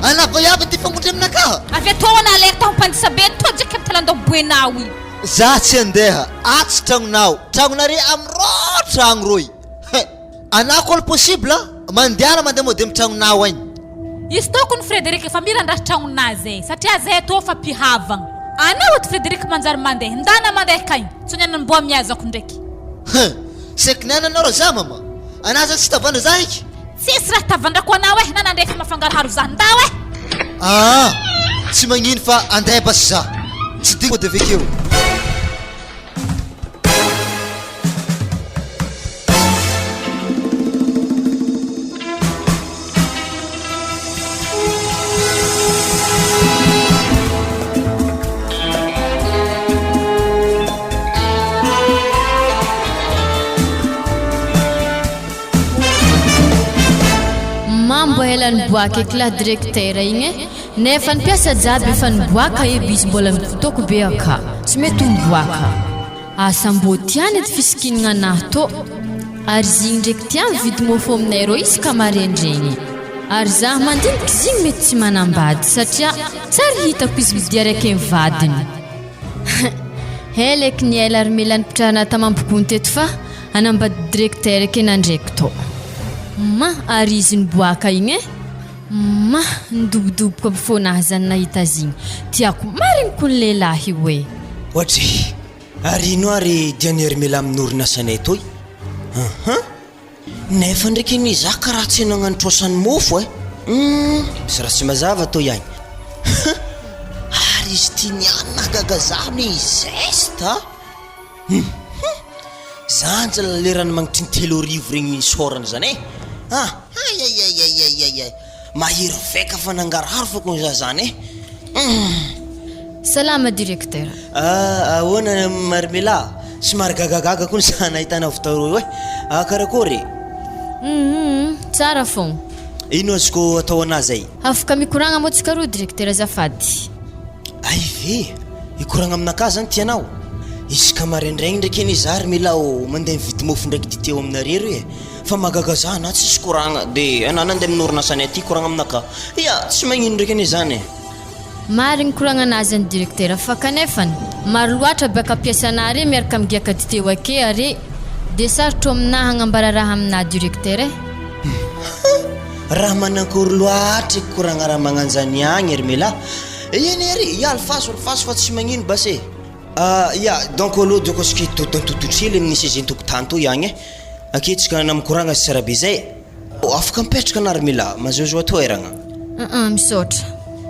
Anavayavy ty fangondry aminaka. Avy atao ana alerta hompandisa be to jeky amitalandao boenao igny. Za tsy andeha atsy tragnonao. Tragnonare amiro tragno roy. Anako olo possible mandiana mandeha mode mitragnonao agny. Izy tokony Frederiky fa mirandraha tragnonazy satria zay atao fa mpihavagna. Ana oto Frederiky manjary mandeha ndana mandeha kagny tsonyana mboa miazako ndraiky. Seky nananao za mama. Anaza tsy tavandra za iky. Tsisy raha tavandrako anao nana ndraiky mafangaraharo za ndao tsy magnino fa andeha basy za. Tsy dingo de vekeo. Mambo hela niboaka eky la directeur igny nefa nipiasa jiaby efa niboaka izy mbola mitoko be aka tsy mety miboaka asa mbô tiany edy fisikinagna anahy to ary zigny ndraiky tiany vidy mofo aminay rô isaka maraindregny ary zaho mandiniky zigny mety tsy manambady satria tsary hitako izy midia raiky mivadiny heleky ny ela ary mila nipitrahana tamampogony teto fa anambady directeur eky nandraiky to ary izy niboaka igny nidobodoboka befônahy zany nahita zigny tiako marigniko ny lehilahy hoe Ohatry ary ino ary dianiary mela amin'ny orinasanay toy. Nefa ndraiky ny za karaha tsy nagnanotrosany mofo misy raha tsy mazava to ihany. Ary izy tianiana gaga zaho ny zesta. Zanja lerany magnitry ny 3 regny sorana zany mahiry veka fa nangaraharo fa kon za zany salama directeur ahoana Marmela somary gagagaga koa sa nahitana votaro hoe karakory tsara fogna ino azoko atao anazy ay afaka mikoragna motsika ro directeur azafady ay ve ikoragna aminaka zany tianao isaka maraindraigny ndraiky any zary mila mandeha mividy mofo ndraiky dite eo aminareo e fa magaga za na tsisy koragna de anao nandeha minorina sany aty koragna aminaka ya tsy magnino ndraiky any zany marigny koragna anazy ny directeur fa kanefany maro loatra baka ampiasanare miaraka migiaka dite eo ake are de sarotro aminahy hagnambara raha amina directeur e raha manankory loatra koragna raha magnanjany agny ery mila eny ery ya alfaso fa tsy magnino basé ya donc aloha doko atsika tototrely amin'ny sezentokotany to iagny e aketsika namikoragna sy tsara be zay afaka mipetraka anary mila mazozo atoeragna misaotra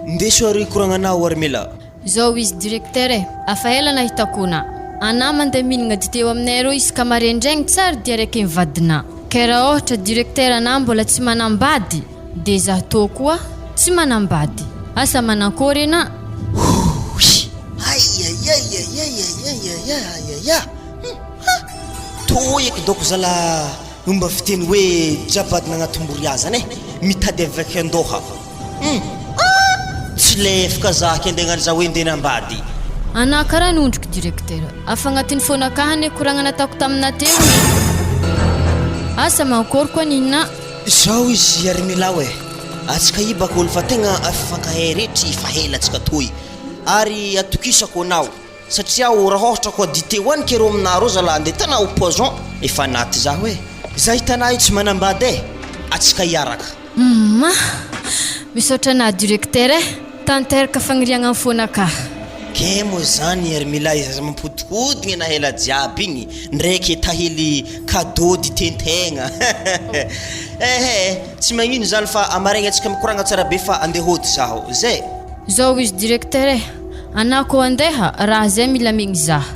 ndeso ary koragnanao ary mila zao izy directeur e afa ela nahitakona ana mandeha mihinagna dite eo aminay rô isaka maraindraigny tsara dia araiky ny vadina ka raha ohatra directeur ana mbola tsy manambady de za tô koa tsy manambady asa manankory ena toeky doko zala mba fiteny hoe jabadina agnatombory azany e mitady avaka andoha tsy lefaka zaky andeha za hoe ndeha nambady ana karaha nondriko directeur afa agnatin'ny fonakahany koragna nataoko tamina teo asa mankory koa ninna zao izy ary milao e atsika ibaka olo fa tegna afifankahay rehetry fahela atsika toy ary atokisako anao satria raha ohatra koa dite hoaniky reo aminareo zala andeha tanao poison efa naty za hoe za hitanao io tsy manambady e atsika hiaraka misaotra ana directeur e tanteraka fagniriagna amin'ny fonaka ke mo zany ary mila izy mampodikodigny na hela jiaby igny ndraiky tahily cadeau ditentegna tsy magnino zany fa amaregny atsika mikoragna tsara be fa andeha hody zaho zay zao izy directeur e ana ko andeha raha zay mila megny zaha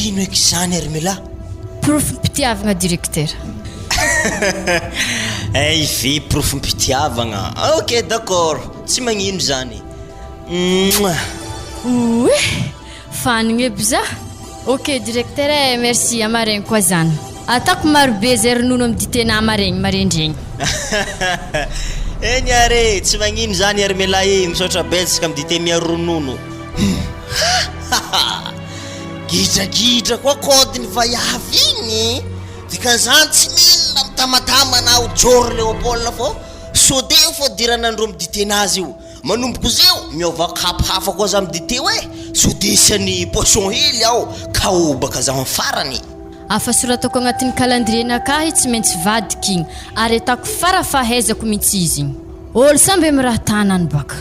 ino eky zany ary mila proof mpitiavagna directeur vy proof mpitiavagna ok d'accord tsy magnino zany oe fanigny eby za ok directeur e merci amaregny koa zany atako marobe zay ronono amin'ny ditena amaregny maraindregny eny are tsy magnino zany ary mila misaotra betsaka amin'ny dite mia ronono gidra koa kodiny vaiavy igny dikan'izany tsy mila mitamatama anao joro Léopold fô sode fô diranandro amin'ny ditenazy io manomboko zeo miova kapy hafa koa za amin'ny dite hoe sodesiany poisson hely aho ka obaka za farany afa soratako agnatin'ny calendrier nakahy tsy maintsy vadiky igny ary atako farafahaizako mihitsy izy igny olo samby amin'ny raha tanany baka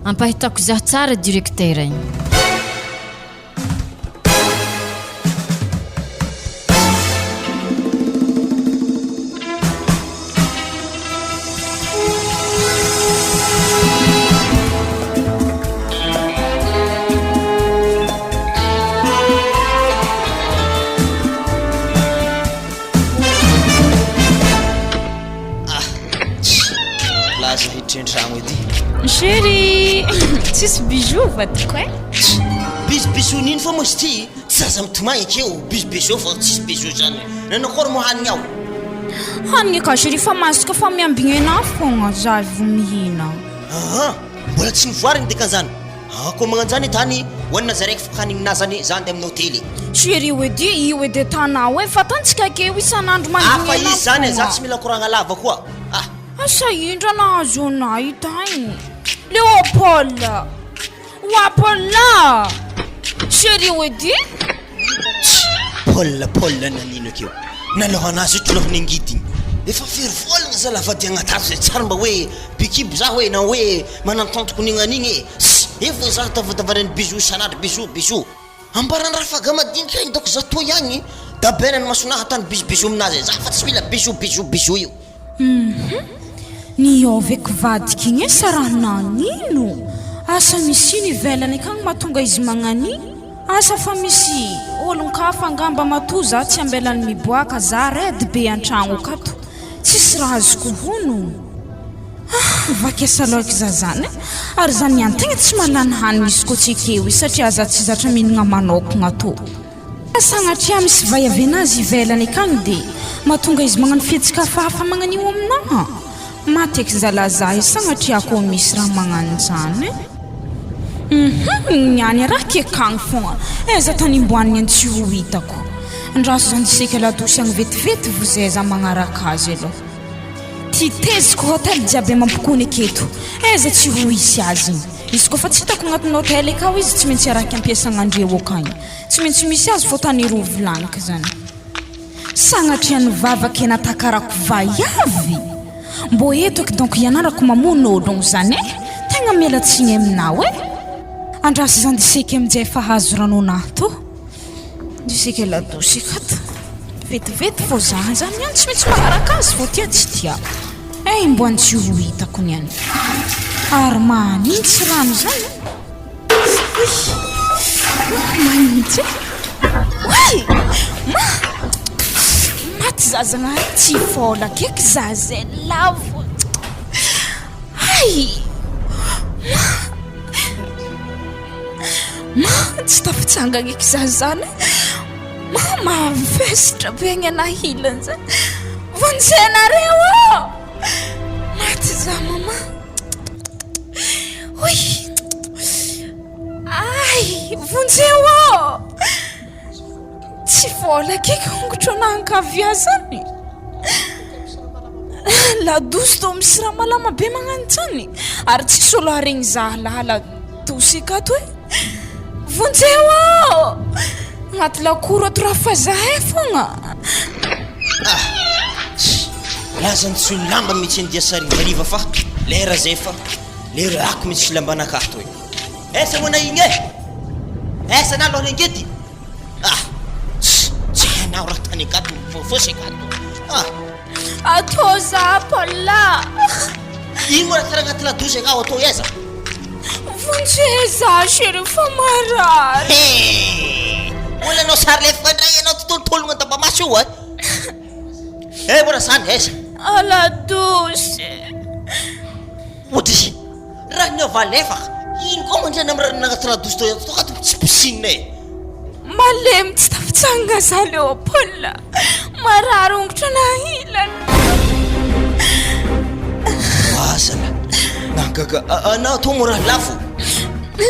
ampahitako za tsara directeur igny chéri tsisy bijou vadiko e bisou nino fa mosy ty tsy zaza mitomagny akeo bisou fa tsisy bijou zany nanakory mo hanigny aho hanigny ka chéri fa masaka fa miambigny ana fogna za vo mihina mbola tsy mivoariny dika zany ko magnanjany tany hoanina zaraiky fokanigninazany za andeha amin'ny hôtely chéri oedy io edy tanao e fa tantsika akeo isan'andro mandigny izy zany za tsy mila koragna lava koa asa indra nahazo anay tagny Léopold Wapolla chéri oedy Paul nanino akeo naloha anazy otrolahony angidiny efa ferivolagna za lavady agnatato zay tsara mba hoe bikiby za hoe na hoe manantantoko nignanigny efa za tavatavarany bisou isan'andro bisou ambarany raha fagamadignika igny doko za to iagny da benany masonaha tany bisou aminazy za fa tsy mila bisou io nioveko vadiky igny e saraha nanino asa misy ino ivelany akagny mahatonga izy magnan'igny asa fa misy olon-kafa angamba matoa za tsy ambelany miboaka za redy be an-tragno akato tsisy raha azoko hono vakesa loaka za zany ary zany antegna tsy malany haniny izy ko tsy ekeo satria za tsy zatra mihinagna manokogna to sagnatria misy vaiavy anazy ivelany akagny de mahatonga izy magnano fihetsika fahafa magnan'io aminaha mateky zalazahy sagnatria ko misy raha magnano zany Niany raha kekagny fogna. Aiza tany imboaniny any tsy ho hitako. Andraso zany diseka ladosy agny vetivety vozay za magnaraka azy aloha. Ty teziko hôtely jiaby mampikony aketo. Aiza tsy ho hisy azy igny. Izy koa fa tsy hitako agnatin'ny hôtely akao izy tsy maintsy araky ampiasagn'andreo akagny. Tsy maintsy misy azy fô tany roa volaniko zany. Sagnatria ny vavaka natakarako vaiavy. Mbo etoko donc ianarako mamono ologno zany tegna mialatsigny aminao Andraso zany diseka amin'izay efa hazo ranonahy to. Diseka ladosy kato. Vetivety fô za zany any tsy maintsy magnaraka azy fô tia tsy tia. Mbo any tsy ho hitako niany. Ary manintsy rano zany. Manintsy. Maty zazagna tsy fôla keky zazay lavo. Tsy tafitsangana eky zazany. Mavesitra be agny anahilany zany. Vonjenareo maty za mama. Vonjeo tsy fôla keky ongotro anankavia zany. Ladosy to misy raha malama be magnantsany. Ary tsisy olo haregny za ladosy kato Vonjeo agnaty lakoro ato raha fa zahay fogna. Lazany tsy lamba mihitsy ny dia sarivariva fa lera zay fa lera ako mihitsy lambanakato Esa mona igny Esa na aloha angety tsy hainao raha tany akato fosy akato Atô za pala. Ino mo raha tara agnaty ladosy akao atô eza Vonjeza chéri fa marary. Wala no sary lefa ndray anao tolotologna an-dabamaso io mora zany eza Ladosy. Ody raha niavalefaka ino koa mandriana amin'ny agnaty ladosy to kato tsy pisinina Malemy tsy tafitsanga za Léopold. Marary ongotro nahilany. Azala nagaga anao to mora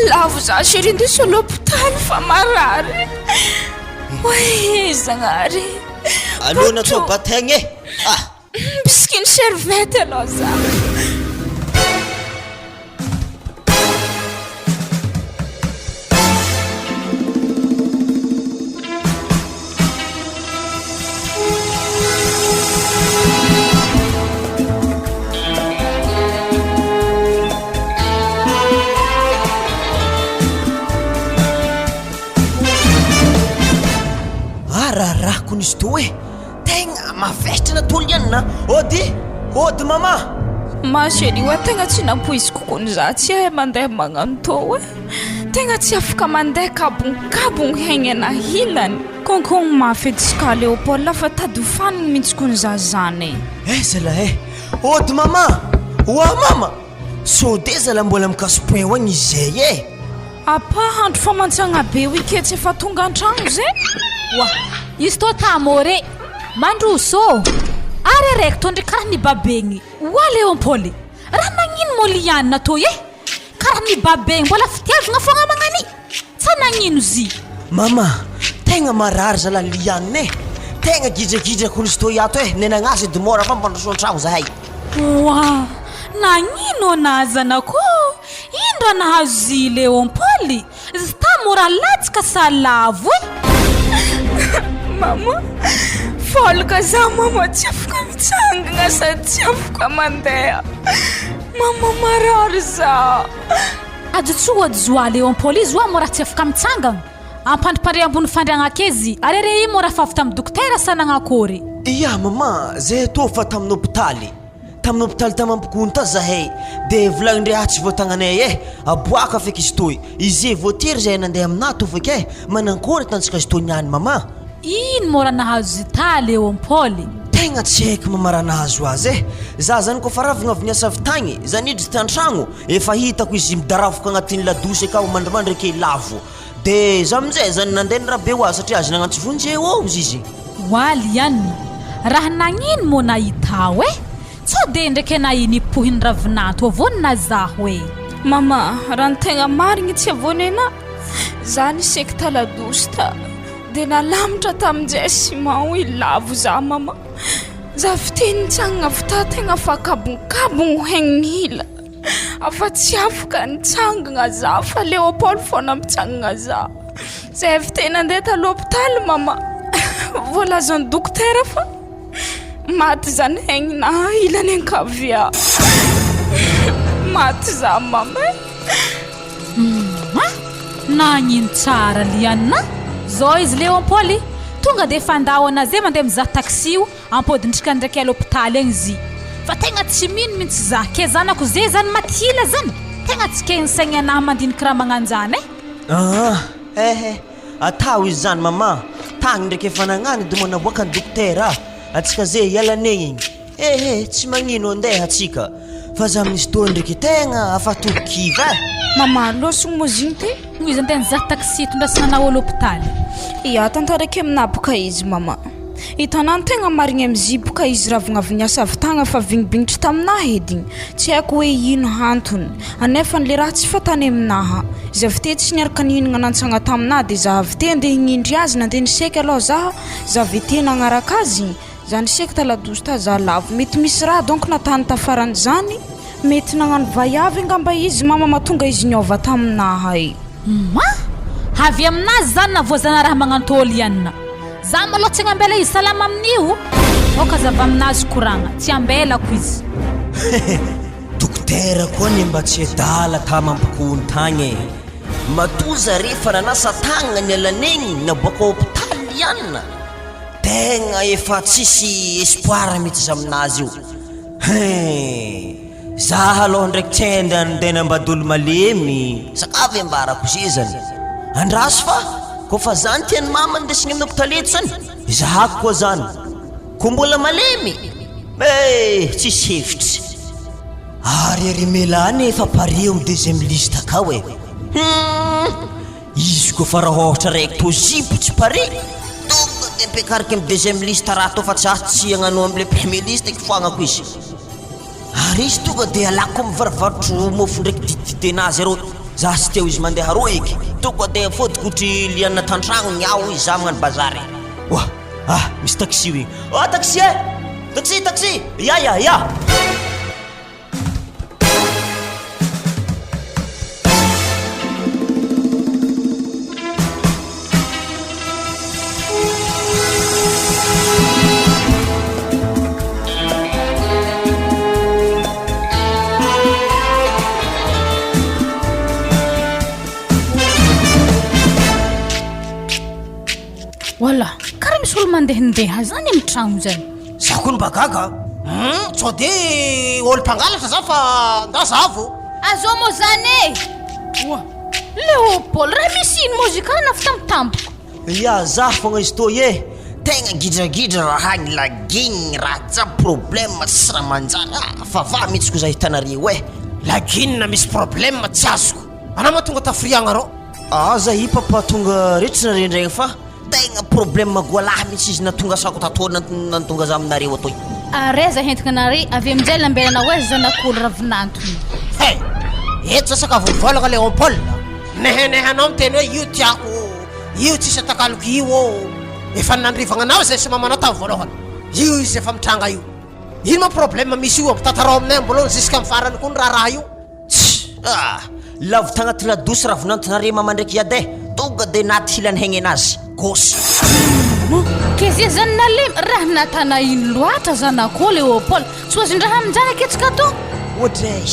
Lavo za chéri ndesy l'hôpital fa marary. Zagnary. Alona to bataigny Biskiny servette aloha za. Rahako nisy to tegna mavesitra natolo ianina. Ody mama. Ma chéri tegna tsy nampoizy kokony za tsy hay mandeha magnano to tegna tsy afaka mandeha kabonkabony haigny anahilany. Konkony mafy edisika Léopold fa tady hofaniny mihitsy kony za zany zala Ody mama. Oa mama. Sode zala mbola mikasipoin hoagny izay Apa handro famantsagna be wiketsy efa tonga an-tragno zay. Izy to tamore mandroso are rek to ndre karaha ny babegny Léopold raha nagnino mo lianina to karaha ny babegny mbola fitiavagna fogna magnany tsy nagnino zy mama tegna marary zala lianina tegna gidragidrako nisy to ato nenagnazy edy mora fa mbandroso an-tragno zahay nagnino anazanako ino raha nahazo zy Léopold izy tamora latsaka salavo Mama, folka za mama tsy afaka mitsangana sady tsy afaka mandeha. Mama marary za. Ajotsoa zoa Léopold izy mora tsy afaka mitsangana. Ampandipare ambony fandriagna kezy arere imo raha fa tamin'ny dokotera sanagna akory. Mama, zay to fa tamin'ny hôpitaly. Tamin'ny hôpitaly tamampikony ta zahay. De volagndre tsy voatagnanay aboaka feky izy toy. Izy voatery zay nandeha aminah to feky manankory tantsika izy to niany mama. Ino mora nahazo ta Léopold? Tegna tsy haiko mama raha nahazo azy za zany koa fa ravagna avy niasa avy tagny zany idry tan-tragno efa hitako izy midaravoka agnatin'ny ladosy akao mandrimandry ke lavo de za amin'izay zany nandeha ny rabe ho azy satria azy nagnantsy vonjeo izy Iany raha nagnino mo nahita sao de ndraiky nahiny pohin'ny ravinato avony na zaho Mama, raha ny tegna marigny tsy avonena za nisaiky taladosta dia nalamatra tamin'izay ciment ilavo za mama. Za fiteny nitsanagna fita tegna fa kabonkabogno haigny hila afa tsy afaka nitsangana za fa Léopold foana mitsangana za. Zay fiteny andeha ta l'hôpital mama. Voalazan'ny dokotera fa maty zany haigna ilany ankavia. Maty za mama. Nagnino tsara liana zao izy Léopold tonga dia fandahoana zay mandeha mizaha taxi io ampodintrika ndraiky à l'hôpital egny zy fa tegna tsy mino mihitsy za ke zanako zay zany matila zany tegna tsy ke nisaigny anahy mandiniky raha magnanjany atao izy zany mama tagny ndraiky efa nagnano dia manaboaka ny dokotera atsika zay ialanegny igny tsy magnino andeha atsika fa za misy tony ndraiky tegna afa tokiva Mama, losogno moziny ty? Noho izy andeha nizaha taxi tondrasana ao l'hôpital. Ia, tantaraiky aminaboka izy mama. Hitanany tegna marigny am'izy boka izy ravignavignasa avy tagna fa vignibignitry taminahy edy igny. Tsy haiko hoe ino antony. Anefa le raha tsy fatany aminaha. Izy avy te tsy niaraka nihinagna nantsagna taminahy dia za avy te andeha hignindry azy nandeha nisaiky aloha za avy te nagnaraka azy. Za nisaiky taladosta za lavo. Mety misy raha donc natany tafarany zany. Mety nagnano vaiavy angamba izy mama mahatonga izy niova taminahy. Avy aminazy zany navozana raha magnantôly ianina za maloha tsy ambela izy salama amin'io oka za avy aminazy koragna tsy ambelako izy. dokotera koa ny mba tsy adala tamampikony tagny matoza rehefa nanasa tagna ny alanegny naboaka hôpitaly ianina tegna efa tsisy espoir mihitsy za aminazy io. Zaha aloha ndraiky tsy andeha nambadolo malemy sakavy ambarako zay zany andraso fa koa fa zany tiany mama ndesiny amin'ny hôpitaly eto zany zahako koa zany koa mbola malemy tsisy hevitry ary melany efa pare amin'ny deuxième liste akao izy koa fa raha ohatra raiky possible tsy pare tonga dia mpiakarika amin'ny deuxième liste raha atao fa tsy hagnano amin'le premier liste eky foagnako izy ary izy tonga dia alako mivarovarotro mofo ndraiky diditenazy arô za sy teo izy mandeha roa eky tonga dia fotikotry liana tantragno ny ao izy za magnano bazary misy taxi io igny taxi ya Wala, karaha misy olo mandehandeha zany amin'ny tragno zany. Za koa ny bagaga sao de olo mpangalatra za fa ndazavo Azo mo zany Léopold raha misy ino mozika nafy tampotampoka ya za fogna izy tô tegna gidragidra raha agny lagigny raha jiaby problème tsy raha manjary fa va mihitsy ko za hitanareo laginina misy problème tsy azoko anao mahatonga tafiriagna rô za i papa tonga rehetra narendraigny fa tegna problème goalahy mihitsy izy natonga sako tatona natonga za aminareo atoy reza hentika nare avy aminjay lambelana hoe zanak'olo ravinantony eto zasaka vovolagna Léopold nehenehanao miteny hoe io tiako io tsisy atakaloko io efa nandrivagna anao zay sy mamanao tamin'ny voalohany io izy efa mitranga io ino ma problème misy io ampitantarao aminay amboloany jusqu'à mifarany koa ny raha io lavy tagnaty ladosy ravinantonare mamandraiky iade tonga dia naty hilany haigny anazy gosy kezia zany nalemy raha natana ino loatra zanakô Léopold tsy oazin-draha aminjany aketsika to ohatray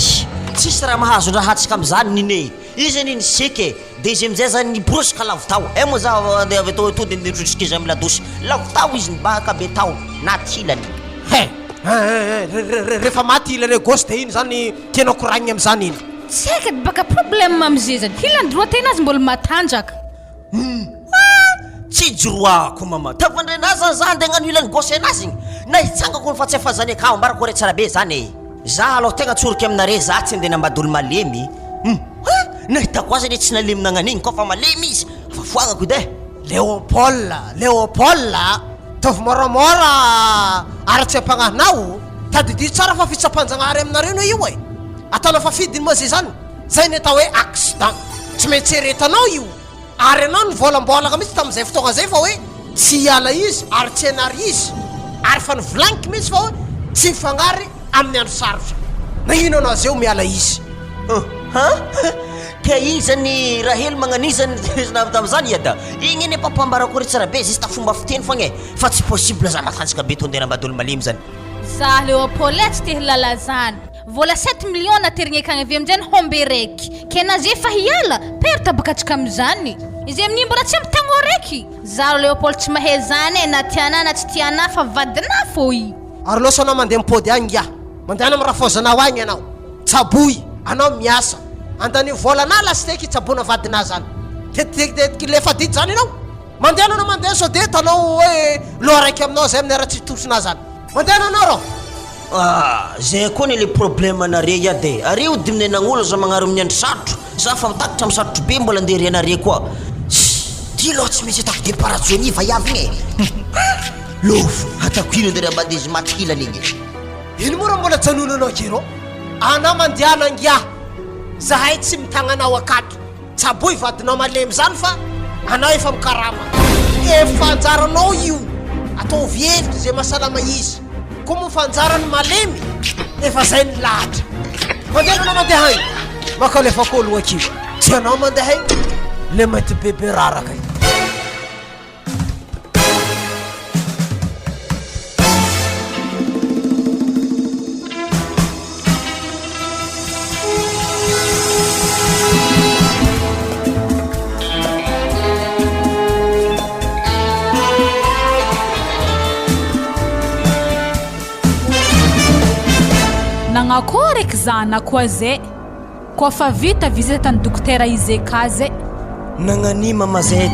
tsisy raha mahazo raha hatsika amin'izany nine izy niny seke dia izy amin'izay zany nibrosika lavitao moa za avy atao to dia nitrotrika izy amin'ny ladosy lavitao izy nibahaka be tao naty hilany rehefa maty ilany gosy dia iny zany tianao koragniny amin'izany iny tsy haika dia baka problème am'izay zany hilany droitena azy mbola matanjaka tsy joroako mama tafandrenazy za andeha hagnano ilany gosy anazy igny na hitsangako ny fa tsy afazany akao ambarako re tsara be zany za aloha tegna tsoriky aminare za tsy andeha nambadolo malemy nahitako azy ane tsy nalemy nagnan'igny koa fa malemy izy fa foagnako ide Léopold tovy moramora aratsy ampagnanao tadidio tsara fa fitsapanjanahary aminareo no io ataonao fa fidiny moa zay zany zay ny atao hoe accident tsy maintsy eretanao io ary anao ny volambolaka mihitsy tamin'izay fotoagna zay fa hoe tsy hiala izy ary tsy hanary izy ary fa ny volagniko mihitsy fa hoe tsy mifangary amin'ny andro sarotra na ino anao zay o miala izy ka izany raha hely magnanizany tamin'izany iada igny eny pampambarako re tsara be izy tafomba fiteny fogna fa tsy possible za matanjaka be tondena mbadolo malemy zany za Léopold tsy te hilalazany vola 7 million naterigny akagny avy amin'izany hombe raiky kena zay fa hiala perte bakatrika am'izany izy amin'iny mbola tsy ampitagno raiky za Léopold tsy mahay zany na tiana na tsy tiana fa vadina fo i ary losa anao mandeha mipody agny ya mandeha any amin'ny rafozanao agny anao tsaboy anao miasa andany volana lasteky tsabona vadina zany tetiketiky lefa dity zany anao mandeha anao mandeha so de tanao hoe loha raiky aminao zay amin'ny raha tsy tosina zany mandeha anao rô zay koa ny le problème anare iade are io diminenagnolona za magnaro amin'ny andro sarotro za fa mitakitra amin'ny sarotro be mbola andeha renare koa ty loha tsy maintsy atako déparation va iavigny lofo atako ino ndere mandeha izy matikilany igny ino mora mbola janonanao kero anao mandehana angia zahay tsy mitagnanao akato tsaboy vadinao malemy zany fa anao efa mikarama efa anjaranao io atao vievitra zay mahasalama izy koa mofanjarany malemy efa zay ny lahatra mandeha anao mandeha agny maka lefa kolo akio tsy anao mandeha igny le maity bebe raraka io nagnakô raiky zana koa zay koa fa vita vizitany dokotera izy kaze nagnanima mazay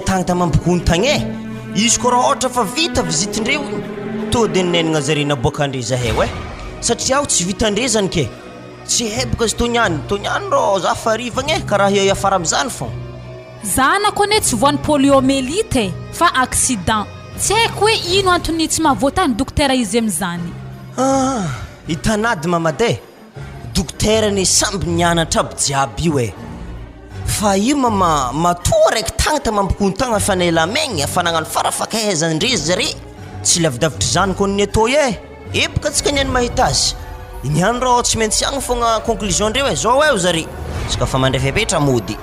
tagny ta mampikony tagny izy koa raha ohatra fa vita vizitindreo to de nenagna zarena boaka andre zahay satria aho tsy vitandre zany ke tsy hebaka zy toniany rô za farivagny karaha iafara am'izany fô zana koa ne tsy voany poliomélite fa accident tsy haiko hoe ino antony tsy mahavoatany dokotera izy am'izany hitanady mamade dokotera ny samby nianatra aby jiaby io fa io mama matoa raiky tagny ta mampikony tagna fa naelamegny afanagna ny farafakahaizandre zare tsy lavidavitry zany koa ny atao epaka tsika niany mahita azy niany rô tsy maintsy agny fogna conclusion ndreo zao zare tsika fa mandray fepetra mody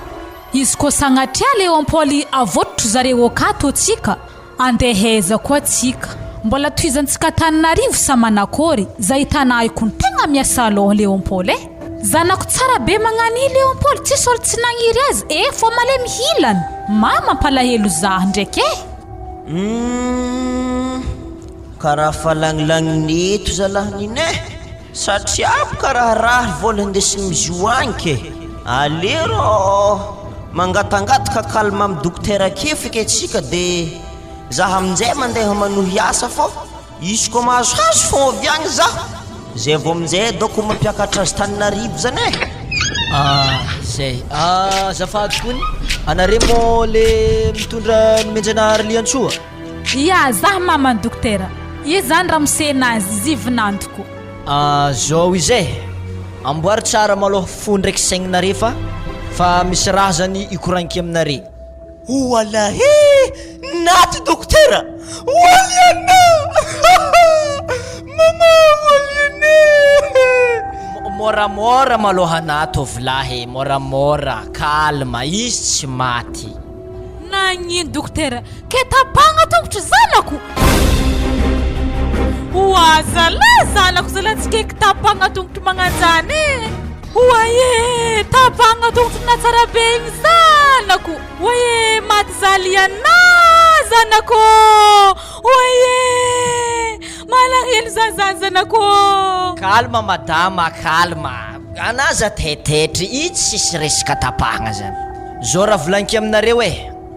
izy koa sagnatria Léopold avototro zareo akato atsika andeheza koa tsika mbola toizantsika Tananarivo sa manakory za hitanay kon tegna miasa aloha Léopold zanako tsara be magnany Léopold tsisy olo tsy nagniry azy fo male mihilany mampalahelo zaho ndraiky karaha falagnilagniny zalahniny satria karaha raha vola indesiny mizoanke alero mangatangataka kalma amin'ny dokotera kefika atsika de zaho amin'izay mandeha manohy asa fô izy koa mahazohazo fô avy agny za zay vao amin'izay doko mampiakatra azy Tananarivo zany zay zafady kony anare mo le mitondra nimenjanahary liantsoa ya zaho mamany dokotera i zany raha misenazy zivinantoko zao izay amboary tsara maloha fo ndraiky saigninare fa misy raha zany ikoranky aminare walahi naty dokotera waliana mama waliana moramora maloha nato volahy moramora kalma izy tsy maty nagnino dokotera ke tapagna tongotro zanako zanako zalantsika ke tapagna tongotro magnanjany Waye, tapanga tongotro na tsara be igny zanako. Waye, maty zaliana zanako. Waye, malahelo zanako. Kalma madama, kalma. Anaza tetetry, itsy sisy resaka tapagna zany. Zao raha volaniko aminareo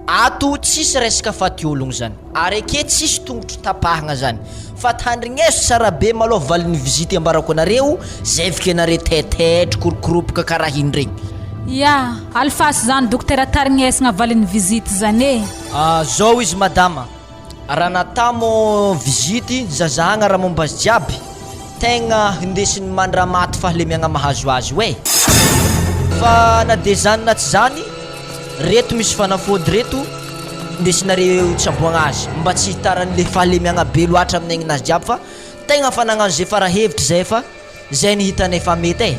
ato tsisy resaka faty ologno zany. Ary ake tsisy tongotro tapagna zany. Fa tandrigneso tsara be maloha valiny vizity ambarako anareo zay vike anare tetetry korokoropoka karaha iny regny. Ya, alfasy zany dokotera tarignesagna valiny vizity zany zao izy madama. Raha natamo vizity zazahagna raha momba azy jiaby tegna hindesin'ny mandramaty fahalemiagna mahazo azy hoe fa na de zany na tsy zany reto misy fanafody reto indesinareo tsy aboagna azy mba tsy hitaran'le fahalemiagna be loatra amin'ny aignazy jiaby fa tegna fanagnano zay farahevitra zay fa zay ny hitanay fa mety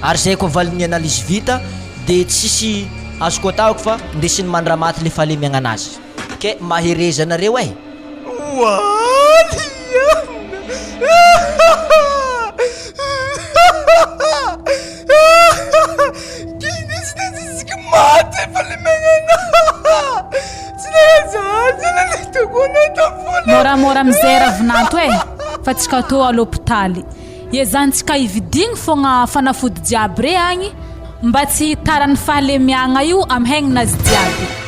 ary zay koa valiny analyse vita de tsisy azoko ataoko fa indesin'ny mandramaty le fahalemiagna anazy ke maherezanareo moramora mizay ravinanto fa tsika tô à l'hôpitaly iezantsika hividigny fogna fanafody jiaby re agny mba tsy hitaran'ny fahalemiagna io amin'ny haigninazy jiaby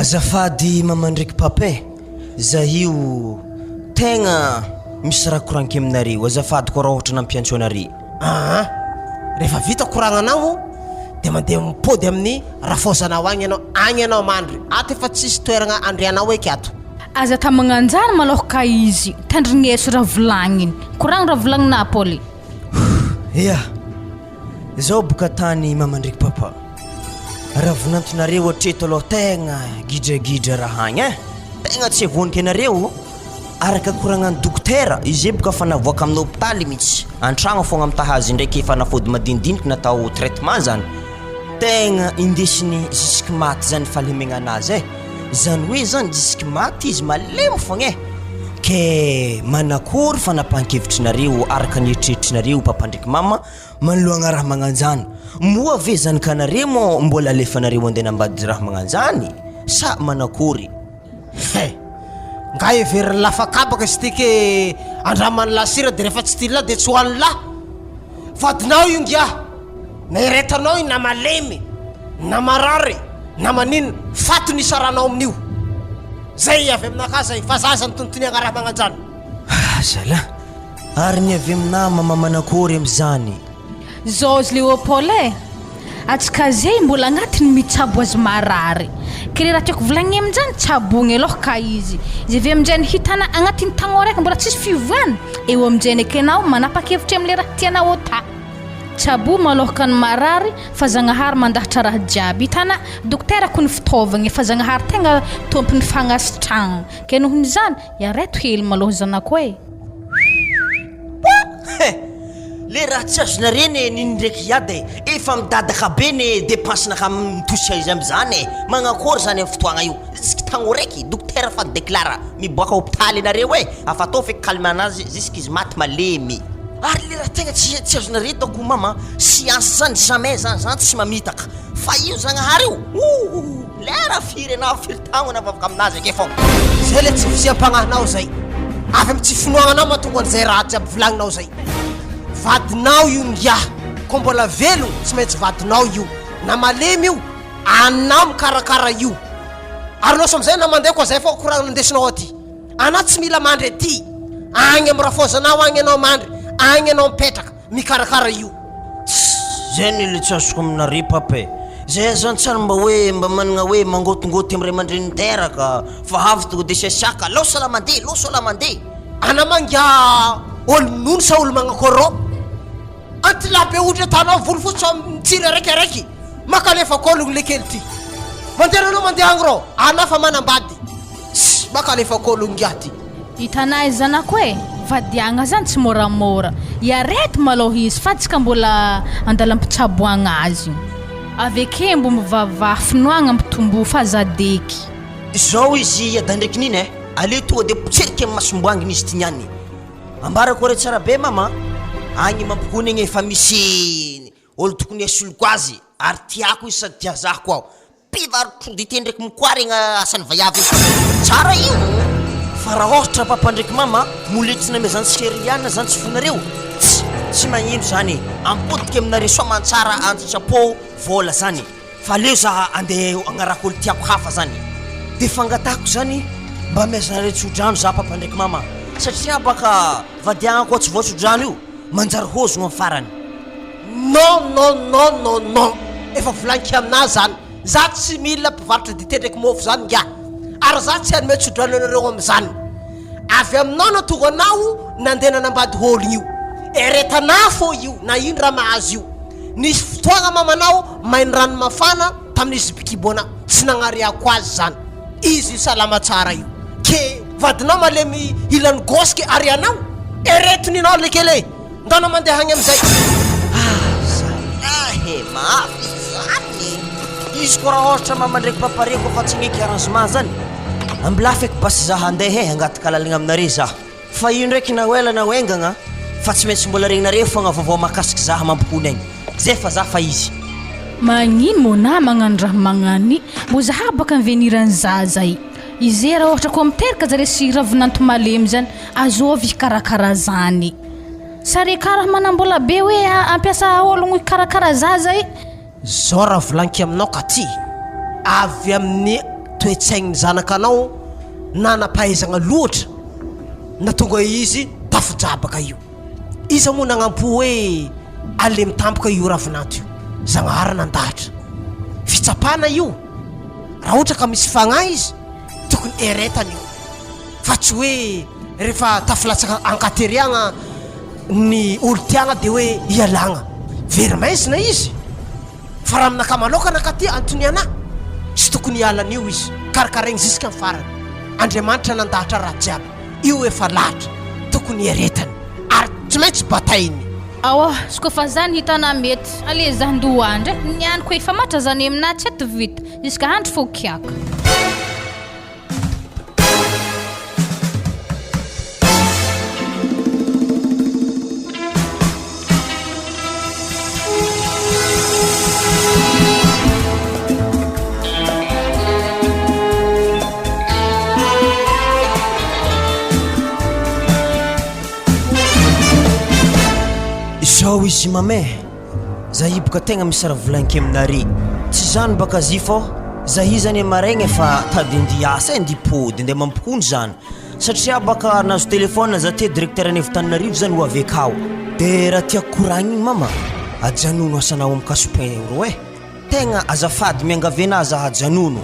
azafady mamandraiky papay zahio tegna misy raha koranky aminareo azafady koa raha ohatra nampiantso anare rehefa vita koragnanao de mandeha mipody amin'ny rafozanao agny ianao mandry ato efa tsisy toeragna andrianao eky ato aza ta magnanjary malohaka izy tandrigneso raha volagniny koragno raha volagninà Pauli ia zao boka tany mamandraiky papa raha vonantonareo hatreto aloha tegna gidragidra raha agny tegna tsy vonika anareo araka koragnan'ny dokotera izy boka fa navoaka amin'ny hôpitaly mihitsy antragno fogna amitahazy ndraiky fanafody madinidiniky natao traitement zany tegna indesiny jusque maty zany fahalemegna anazy zany hoe zany jusque maty izy malemy fogna ke manakory fanapahan-kevitrinareo araka ny eritreritrinareo papa ndraiky mama manoloagna raha magnanjany moa ve zany kanareo mo mbola alefanareo andeha nambady raha magnanjany sa manakory nga everiny lafakabaka sy tiky andramany lasira de rehefa tsy tila de tsy hoan'ny la vadinao io ngia na iretanao io na malemy na marary na manino fato ny saranao amin'io zay avy aminaka zay fa zaza ny tonontoniagna raha magnanjany zala ary ny avy amina mama manakory am'zany Zozy Léopold atsika zay mbola agnatiny mitsabo azy marary ke raha tiako volagny amin'izany tsabogny alohaka izy avy amin'izany hitana agnatiny tagno raiky mbola tsisy fivoana eo amin'izany ekenao manapa-kevitra amin'le raha tianao ota tsabo malohaka ny marary fa zagnahary mandahatra raha jiaby hitana dokotera ko ny fitaovagna fa zagnahary tegna tompony fagnasitragno ke nohon'izany iareto hely maloha zanako le raha tsy azonareny niny ndraiky iady efa midadaka be ny dépensenaka mitosy izy am'zany magnakory zany amin'ny fotoagna io ziska tagno raiky dokotera fa déclara miboaka hôpitaly anareo afa atao feky calme anazy ziska izy maty malemy ary le raha tegna tsy azonare dako mama siansa zany jamais zany tsy mamitaka fa io zagnahary io lera firy anao firy tagno navavaka aminazy ake fogna zay le tsy fisiam-pagnahinao zay avy amy tsy finoagnanao mahatonga an'izay raha jiaby volagninao zay vadinao io ngia ko mbola velogno tsy maintsy vadinao io na malemy io anao mikarakara io ary noso am'izay na mandeha koa zay fa koragna nandesinao aty anao tsy mila mandry aty agny amy rafozanao agny anao mandry agny anao mipetraka mikarakara io zay nyle tsy azoko aminare papay zay zany tsara mba hoe mba managna hoe mangotongoty am'ray mandreny teraka fa avy tonga de siasiaka losola mandeha ana mangia olo nono sa olo magnakôrô antilabe ohatra tanao volo fotsy mitsira araiky makalefa kologno le kely ty mandeha anao mandeha agny rô ana fa manambady makalefa kologno ngiaty hitanay zanako vadiagna zany tsy moramora iarety maloha izy fa tsika mbola andalampitsaboagna azy aveke mbo mivavaha finoagna mitombo fazadeky zao izy ada ndraiky niny ale tonga de potseriky amy masomboanginy izy ty niany ambara koa re tsara be mama agny mampikony agny efa misy olo tokony asoloko azy ary tiako izy sady tiazako ao mpivarotro dite ndraiky mikoary agna asany vaiavy tsara io fa raha ohatra papa ndraiky mama moletsina ame zany seriana zany tsy fonareo tsy magnino zany ampodiky aminare soa mantsara antsapo vola zany fa leo za andeha agnarako olo tiako hafa zany dia fangatako zany mba miazanareo tsodrano za papa ndraiky mama satria baka vadiagnako tsy voatsodrano io manjary hozogno amin'ny farany. non efa volaniko aminazy zany za tsy mila mpivarotra dite ndraiky mofo zany nga ary za tsy hanome tsodrano anareo am'izany avy aminao na tonga anao nandeha nanambady hôlogna io eretanà fô io na ino raha mahazo io nisy fotoagna mamanao mainy rano mafana tamin'izy bikibona tsy nagnariako azy zany izy salama tsara io ke vadinao malemy ilany gosky ary anao eretony anao lekele ndana mandeha hagny am'izay mafy zany izy ko raha ohatra mama ndraiky papareko fa tsy gneky arrangement zany ambila feky basy za handeha hagnaty kalalagna aminare za fa io ndraiky na hoela na hoengagna fa tsy maintsy mbola regninare fogna vaovao mahakasiky za mampikony agny zay fa za fa izy magnino mona magnano raha magnany mbo zaha baka nivenirany zazay izy raha ohatra ko miteraka zare sy ravinanto malemy zany azovy karakara zany sare karaha manambola be hoe ampiasa ologno karakara zazay zao raha volaniko aminao ka ty avy amin'ny toetsaigny zanakanao na napahaizagna loatra na tonga izy tafijabaka io iza moa nagnampo hoe ale mitampoka io ravinato io zagnahary nandahatra fitsapana io raha ohatra ka misy fagnahy izy tokony eretany io fa tsy hoe rehefa tafilatsaka ankateriagna ny olo tiagna dia hoe ialagna very maizina izy fa raha aminaka malokana ka ty antony anà tsy tokony hialan'io izy karakaraigny ziska ny farany andriamanitra nandahatra raha jiaby io efa lahatra tokony eretany ary tsy maintsy batainy awa sy kofa zany hitana mety ale zany ndoandre nianiko efa matra zany amina tsy eto vita iska handro fo kiaka zao izy mame za io boka tegna misy raha volaniko aminare tsy zany baka zy fô za io zany amaregna efa tady andiasa ndipody andeha mampikony zany satria baka nazo telefôna za te directeur any evitananarivo zany ho avekao dia raha tiako koragna igny mama ajanono asanao amin'ny kasopero tegna azafady miangavena za ajanono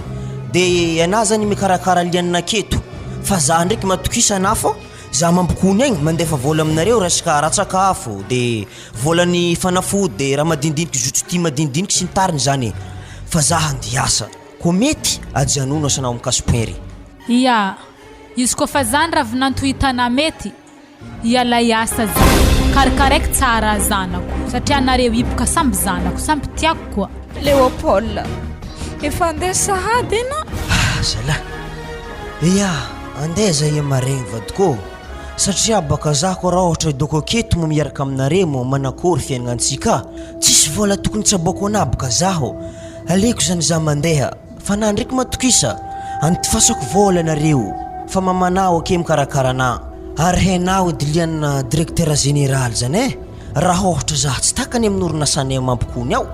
dia anà zany mikarakara lianina keto fa za ndraiky matokisana fô za mampikony agny mandefa vola aminareo resaka ratsakafo dia volany fanafody dia raha madindiniky zotsoti madindiniky sy ny tariny zany fa za handiasa ko mety ajanono asanao amin'ny kasopere ia izy kofa zany ravinanto hitana mety iala iasa zany karakaraiky tsara zanako satria anareo ipoka samby zanako samby tiako koa Léopold efa andeha sahady ena zalahy ia andeha zay amaregny vadiko satria baka za ko raha ohatra doko aketo mo miaraka aminare mo manakory fiaignantsika tsisy vola tokony tsaboko anà baka zaho aleko zany za mandeha fa na ndraiky matokisa antifasako vola anareo fa mamanao ake mikarakarana ary hainao diliana directeur général zany raha ohatra za tsy takany amin'ny orinasany mampikony ao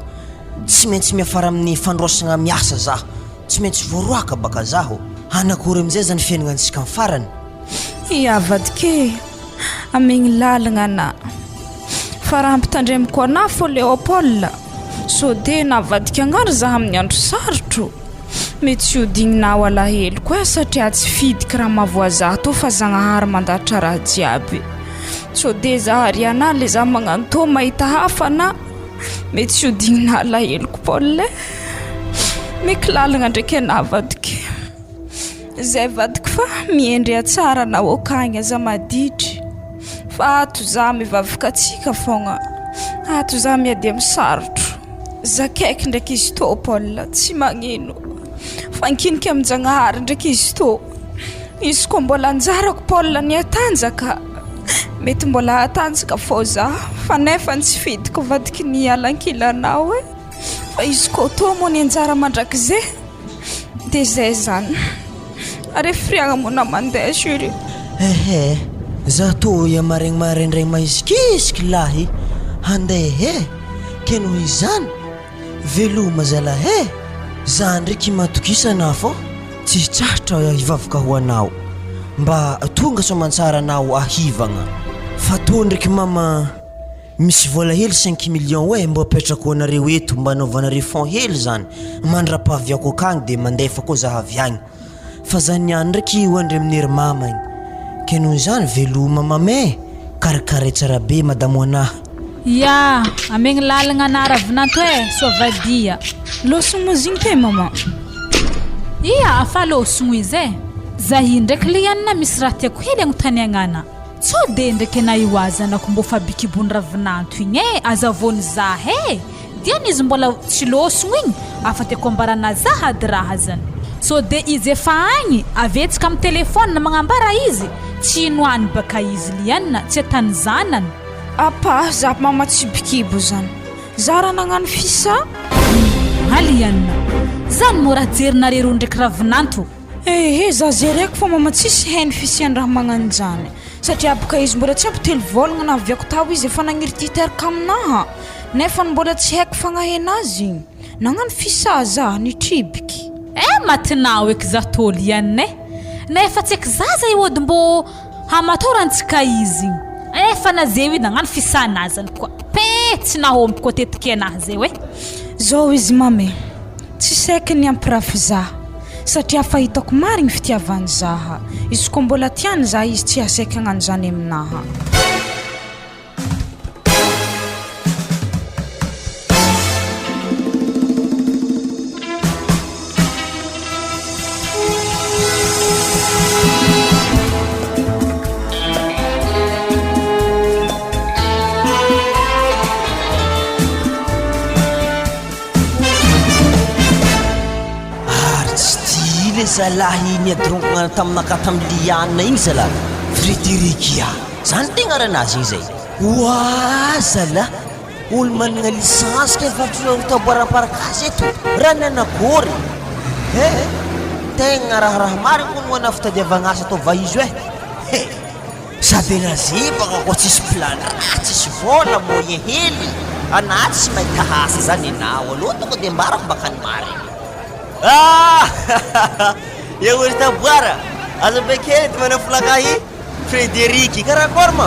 tsy maintsy miafara amin'ny fandroasagna miasa za tsy maintsy voaroaka baka zaho anakory amizay zany fiaignantsika amin'ny farany iavadike amegny lalagna ana fa raha ampitandremiko anà fô Léopold so de navadika agnary za amin'ny andro sarotro mety tsy hodigninao alahelo koa satria tsy fidiky raha mavoaza to fa zagnahary mandatra raha jiaby so de za ary anà le za magnano to mahita hafana mety tsy hodigninao alaheloko Paul meky lalagna ndraiky anà vadike zay vadiko fa miendry tsara na okagny aza maditry fa ato za mivavaka atsika fogna ato za miady amin'ny sarotro zakaiky ndraiky izy to Paul tsy magnino fankinika amin'ny zagnahary ndraiky izy to izy ko mbola anjarako Paul ny atanjaka mety mbola atanjaka fô za fa nefa tsy fidiko vadiky ny alankilanao fa izy ko to mo ny anjara mandraky zay dia zay zany ary friagna mona mandeha suri za to ya maregny maraindray maizikisiky lahy handeha ke noho izany veloma zalahy Za ndraiky matokisana fô tsy tratra hivavaka ho anao mba tonga soamantsara anao ahivagna fa tô ndraiky mama misy vola hely 5 millions mba apetrako anareo eto mba anaovanareo fond hely zany mandra-pahaviako akagny de mandefa koa zaha avy agny fa zany niany ndraiky hoandry amin'ny ery mama igny ke noho zany veloma mame karakara tsara be madamo anahy ya amegny lalagna anaravinanto sovadia losogno zigny te mama ia afa losogno izy zahi ndraiky lianina misy raha tiako hely agnontaniagnana so de ndraiky nahiwazanako mbo fabikibony ravinanto igny azavony zahe diany izy mbola tsy losogno igny afa tiako ambarana zahady raha zany so de izy efa agny avetsika amin'ny telefôny na magnambara izy tsy inoany baka izy lianina tsy atany zanany apa za mama tsy bikibo zany za raha nagnano fisa alianina zany mora jerinareo ndraiky ravinanto za jereko fa mama tsisy hainy fisiany raha magnano zany satria baka izy mbola tsy ampitelo volagna na aviako tao izy efa nagniry titeraka aminaha nefa mbola tsy haiko fagnahena azy nagnano fisa za nitribiky matinao eky za tôly iany nefa tsy eky zaza iody mbo hamatorantsika izy efa nazeo i nagnano fisanazany koa petsy nahompy koa tetiky anahy zeo zao izy mame tsy saiky ny ampirafy zaha satria fahitako marigny fitiavany zaha izy koa mbola tiany za izy tsy asaiky agnano zany aminaha zalahy niadronkana taminaka tamilianina igny zala Frédéricia zany tegna ranazy igny zay oa zala olo managna lisansy ke fafitaboaram-parakazy eto raha nanagory tegna raharaha mariny koa no ana fitadiavagna asa atao vaizo sady nazebaka koa tsisy plana tsisy vola moyen hely anaty tsy mahita asa zany anao aloha tonga de mbarako baka ny mariny eu esta boara aza bekely ty manao folakahy Frédéric karakory ma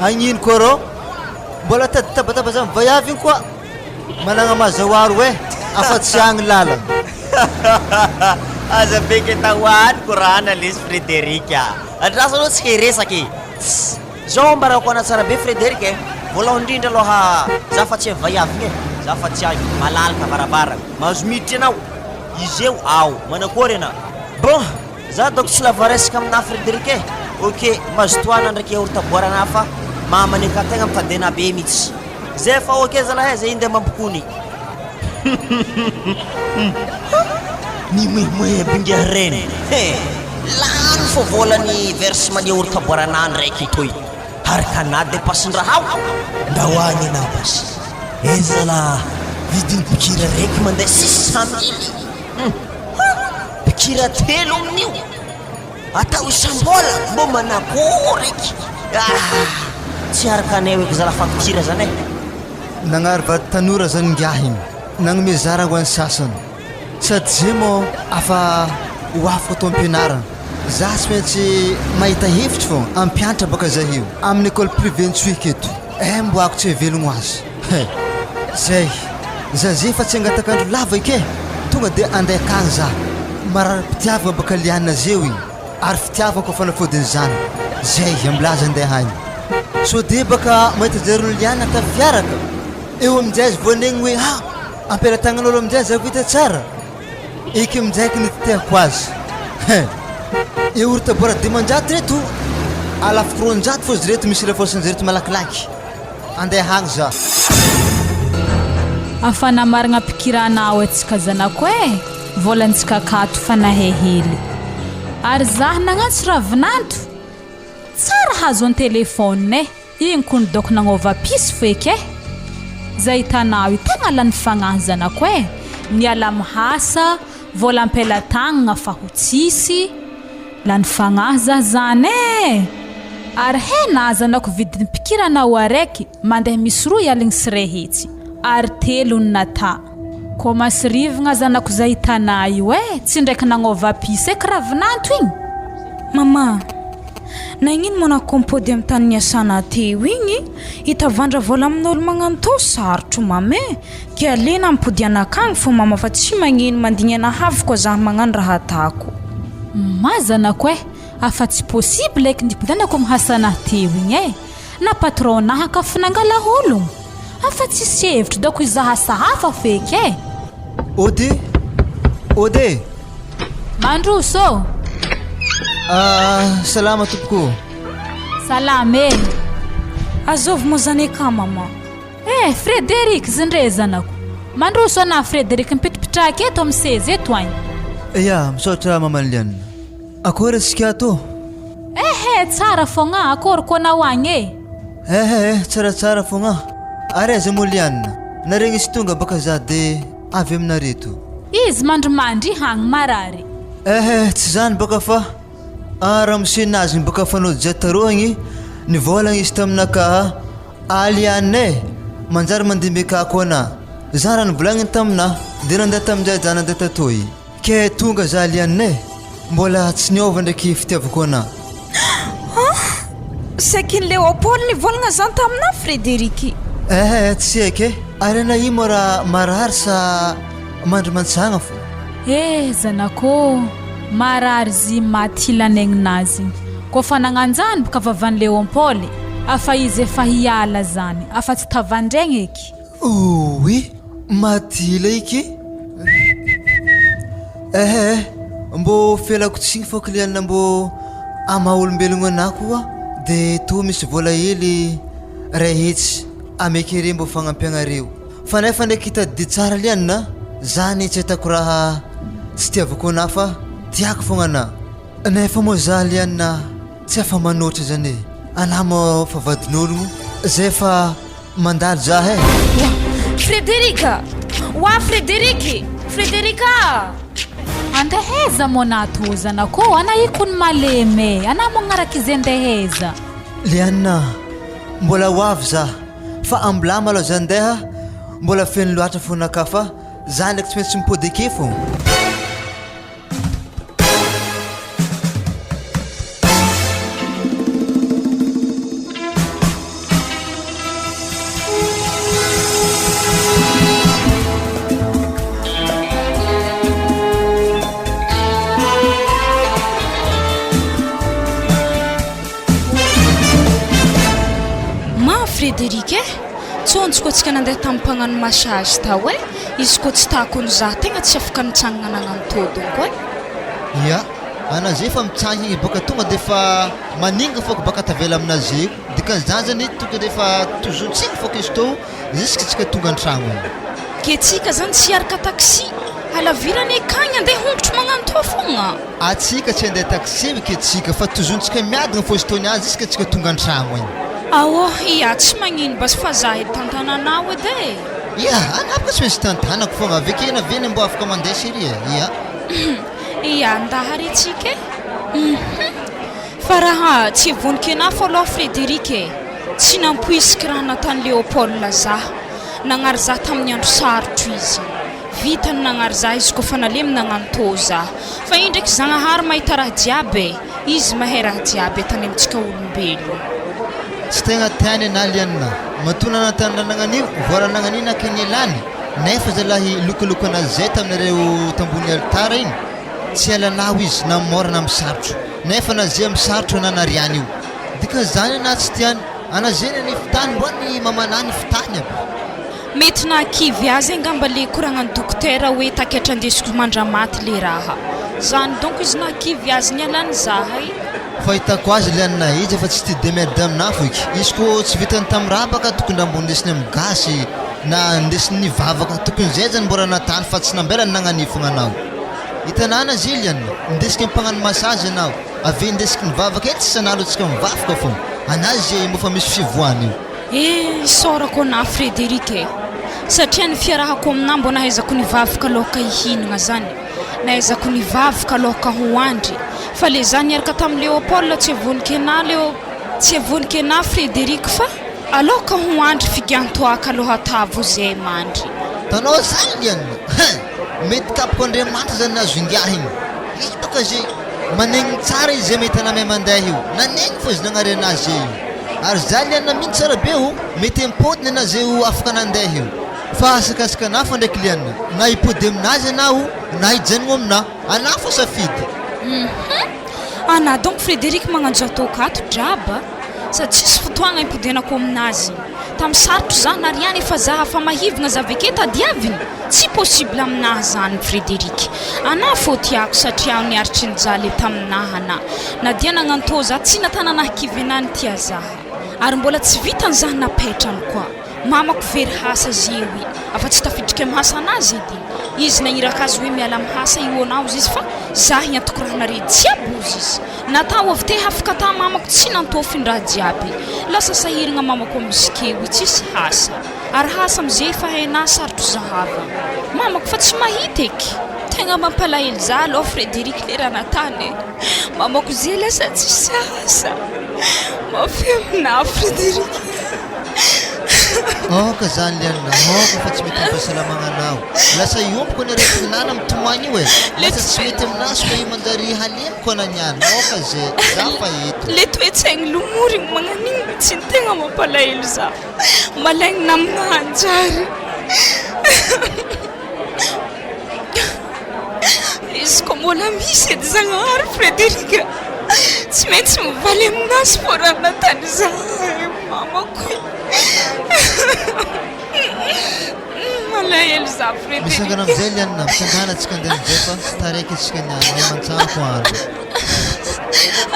agnino koa rô mbola taditabataba zany vaiavy igny koa managna mazahoaro afa tsy agny lalagna aza beke tahoany korana lesy Frédéric andrasa aloha tsy heresaky zao mbarako ana tsara be Frédéric voalohany indrindra aloha za fa tsy vaiavy igny za fa tsy agny malalaka varavara mahazo miditry anao izy eo ao manakory ana bon za donc tsy lava resaka amina Frédéric ok mazotoana ndraiky ortaboarana fa mamaneka tegna mitadena be mihitsy zay fa ok zalahy zay inde mampikony ni moe bingia reny lany fo volany versement ortaboarana ndraiky toy harikana dépasse-ndraha ao ndahoany anao basy ezala vidiny pikira raiky mandeha 600 000 pikira telo amin'io atao isam-bola mbo manakoreky tsy araka anay eky zala fakitira zany nagnary vady tanora zany ngiahiny nagnome zara ho an'ny sasany sady zay mo afa hoafiko atao am-pianarana za tsy maintsy mahita hevitry fô ampianatra baka zahio amin'ny école privé ntsoiky eto mbo ako tsy velogno azy zay za zay fa tsy angatakandro lava ike tonga de andeha akagny za marary fitiavagna baka lianina zeo igny ary fitiavagna koa fanafodiny zany zay ambilaza andeha agny so de baka mahita jarony lianina tafiaraka eo aminjay azy voanegny hoe ampelantagnan'olo aminjay za vita tsara eky aminjaiky nititiako azy eo ry taboara dimanjato reto alafiko 300 fô zy reto misy lafosiny reto malakilaky andeha agny za afana marigna pikiranao atsika zanako volantsika akato fanahehely ary zah nagnantso ravinanto tsara hazo an telefôny igny kony doko nagnova pisy feky zay hitanao tegna lany fagnahy zanako miala mihasa vola ampelatagnana fa ho tsisy lany fagnahy zah zany ary hena zanako vidiny pikiranao araiky mandeha misy roa aligny sy rehetsy ary telo ny nata Ko masirivagna zanako zay hitanay io tsy ndraiky nagnova pisy ravinanto igny. Mama, na ino mana kompody amin'ny tany niasana teo igny hitavandra vola amin'olo magnano tô sarotro mame ke alena mipody anakagny fô mama fa tsy magnino mandignana haviko zaho magnano raha atako. Mazanako afa tsy possible eky ndipodanako mihasana teo igny na patron ka finangala ologno afa tsy sevitry dako izaha sahafa feky Ode Mandroso. Salama tompoko. Salame. Azovy mo zany ka mama. Frederic zindre zanako. Mandroso na Frederic mipitipitraka eto amin'ny seza eto agny. Ya, misaotra mama Liana. Akory sika to? Tsara fogna akory kona hoagny tsara fogna. Areza mo Liana. Naregny izy tonga baka za de avy aminareto. Izy mandrimandry hagny marary. Tsy zany baka fa raha misenazy baka fanao jataroagny nivolagna izy taminaka Liana manjary mandimika ako ana. Za raha nivolagny tamina de nandeha tamin'izay za nandeha tatoy. Ke tonga za Liana mbola tsy niova ndraiky fitiavako ana. Sakin Léopold nivolagna zany tamina Frederic. Tsy eky arena io mora marary sa mandry mantsagna fo. Zanako marary zy maty ilanegninazy ko fa nagnanjany boka vavan'ny Léopold afa izy efa hiala zany afa tsy tavandregny eky. Oui, maty laiky. Mbo felako tsigny fôko Liana mbo ama olombelogno anako de to misy vola hely rehetsy amekere mbo fagnampiagnareo fa nefa ndraiky hitady tsara Liana zany tsy hitako raha tsy tiavako ana fa tiako fogna ana nefa moa za Liana tsy afa manoatra zany ana mo fa vadin'ologno zay fa mandalo za Frederica! Wa Frederica! Andeheza monato zanako ana ikony maleme ana mongaraka izy andeheza. Liana mbola hoavy za fa amblama aloha zandeha mbola feno loatra fogna ka fa za ndraiky tsy maintsy mipody ake fô. Frederic tsonjy ko tsika nandeha tamin'ny mpagnano massage tao izy ko tsy tahako ny za tegna tsy afaka nitsangana nagnano todonko Ya, anazy efa mitsangy baka tonga de fa maninga fôko baka tavela aminazy dikan'izany zany tonga de fa tozontsika fôko izy to jusque tsika tonga an-tragno. Ke tsika zany tsy araka taxi halavirany akagny andeha hongotro magnano to fogna. Atsika tsy andeha taxi ke tsika fa tozontsika miadana fô izy tony azy jusque tsika tonga an-tragno igny. Iya tsy magnino bas fa za tantananao edy. Ya, anapaka tsy maintsy tantanako fogna aveke na veny mbo afaka mandeha seria. Iya andahary tsika fa raha tsy vonika ana fô aloha Frederic tsy nampoisiky raha nataony Léopold za nagnary za tamin'ny andro sarotro izy vitany nagnary za izy koa fa nalemy nagnano to za fa indraiky zagnahary mahita raha jiaby izy mahay raha jiaby tany amintsika olombelo. Tsy tegna tiany ana Liana matona natandranagnan'io voaranagnan'ina kenyelany nefa zalahy lokoloko anazy zay taminareo tambony altara iny tsy alanao izy na mora na misarotro nefa nazy misarotro ana nariany io dikan'izany ana tsy tiany ana zeny ny fitany mbo ny mamanany fitany aby. Mety nakivy azy angamba le koragnan'ny dokotera hoe takatra andesiko mandramaty le raha zany donc izy nakivy azy ny alany zahay. Fa hitako azy Liana izy efa tsy tia demerde amina foiky izy ko tsy vitany tamin'ny raha baka tokony mbo ndesiny amin'ny gasy na ndesiny vavaka tokony zay zany mbora natany fa tsy nambelany nagnani fogna anao. Hitanana azy Liana ndesika mpagnano massage anao ave ndesika mivavaka ety tsy sanalo atsika mivavaka fogna anazy mofa misy fivoany io. Isaorako ana Frederic satria ny fiarahako aminah mbo nahaizako nivavaka aloka ihinagna zany nahaizako nivavaka aloka hoandry fa le zany araka tamin'ny Léopold tsy vonika ana Frederic fa aloka hoandry figantoaka aloha tavo zay mandry tanao zany liana mety kapoko andriamanitra zany nazo ingiah igny izy baka zay manegny tsara izy zay mety anamay mandeha io nanegny fô izy nagnary anazy zay io ary za liana mino tsara be o mety impodiny ana zay o afaka nandeha io fa asakasaka ana fa ndraiky liana na hipody aminazy anao na hijanogno amina ana fô safidy ana donc Frédéric magnanjo atôkato draba sady tsisy fotoagna ipodenako aminazy tamin'ny sarotro zany ariany efa za fa mahivagna za aveke tadiaviny tsy possible aminahy zany Frédéric ana fô tiako satria niaritry ny jaly taminahy ana na dia nagnantô za tsy natananahy kivy anany tia zaha ary mbola tsy vitany zaho napetrany koa mamako very hasa zeo i afa tsy tafidriky amin'ny hasa anazy edy izy nagniraka azy hoe miala amin'ny hasa io anao izy fa zaho iantoko raha nare jiabozy izy natao avy te hafaka ta mamako tsy nantofiny raha jiaby lasa sahiragna mamako amin'izy keo tsisy hasa ary hasa amizay fa haina sarotro zahava mamako fa tsy mahita eky tegna mampalahelo za aloha Frédéric lera natany mamako zay lasa tsisy hasa mafy amina Frédéric ka zany liana ka fa tsy mety ampasalamagna anao lasa iompoko ny araiky nana mitomagny io e lasa tsy mety aminazy fa io mandary halemiko ananiany ka zay za fa eto le toetsaigny lomorigny magnan'igny tsy ny tegna mampalahelo za malaigny naminahanjary izy ko mbola misy edy zagnahary Frédéric tsy maintsy mivaly aminazy fô raha natany za mamako malahelo za Frédéric misangana amizay liana misangana atsika andeha amizay fa tsy taraiky atsika niany ay mantsako andro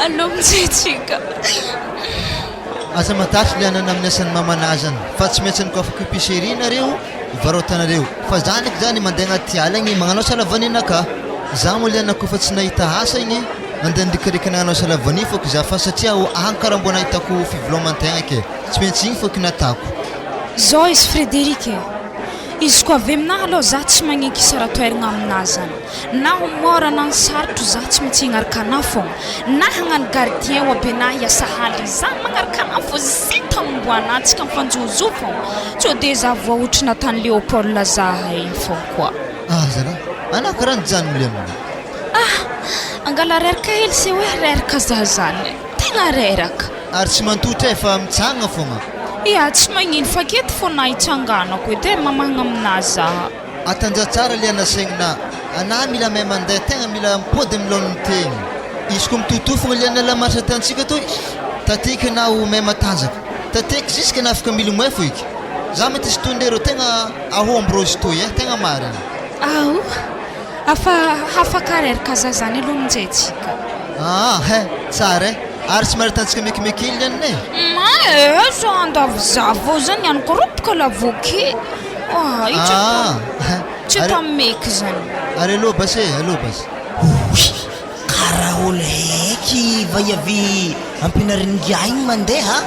allo amizay tsika asa matatry lianana amin'ny asan'ny mamanazany fa tsy maintsy niko afaka épicerie nareo ivarotanareo fa zany eky zany mandeha agnaty ala igny magnanao salavanina za moa liana kofa tsy nahita asa igny andeha ndrikariky nagnanao salavani fôko za fa satria agny karaha mbo nahitako fivelomantegna ke tsy maintsy igny fôko natako zao izy Frédéric izy ko avy aminahy aloha za tsy magneky sara toeragna aminahy zany na mora na ny sarotro za tsy maintsy ignaraka anahy fogna na hagnano gardien oabenahy hiasa haly za magnaraka anahy fô zita momboanahy tsika mifanjozo fogna tsy de za voaotry natany Léopold zaha igny fogna koa zala ana karaha nijanony liana angala reraka hely se hoe reraka za zany tegna reraka ary tsy mantotra e fa mitsangana fogna ia tsy magnino fa kety fô na hitsanganako edy mamagna aminazy zaha atanja tsara liana saignina ana mila mahay mandeha tegna mila mipody amilon'ny tegny izy ko mitotofogna liana lamaritra tantsika toy tateky anao mahay matanjaka tateky ziska na afaka milomay fo iky za mety izy tondero tegna ahomby rôzy toy tegna marina ao afaka reraka za zany aloha aminjay tsika tsara ary tsy maritantsika mekimeky iny lianina za andavozavo zany iany koropoka lavoke tsy tameky zany ary aloha basy karaha olo heky vaiavy ampianaringiah igny mandeha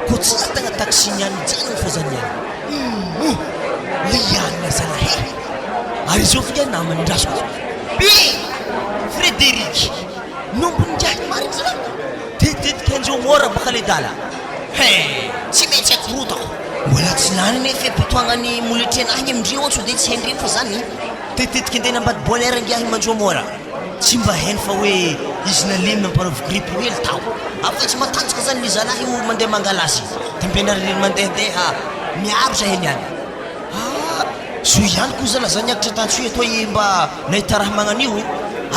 ko tsy zatagna taxi niany janony fa zany iany lianina zalahe ary zao fa iany namany ndrasoko be Frédéric nombony ngiahy mariny zala tetitetika anjeo mora baka le dala tsy maintsy akorotako mbola tsy lany nefa epitoagnany moletry anahy amindreo ohatsy de tsy haindreny fa zany tetitetika andeha nambady bolera ngiahy manjeo mora tsy mba hainy fa hoe izy nalemina ampanovy grippe hely tao afa tsy matanjaka zany le zalahy io mandeha mangalasy tampianariny mandehandeha miaro zahe niany so ihany ko zala zany akatra tantso etoy mba nahita raha magnan'io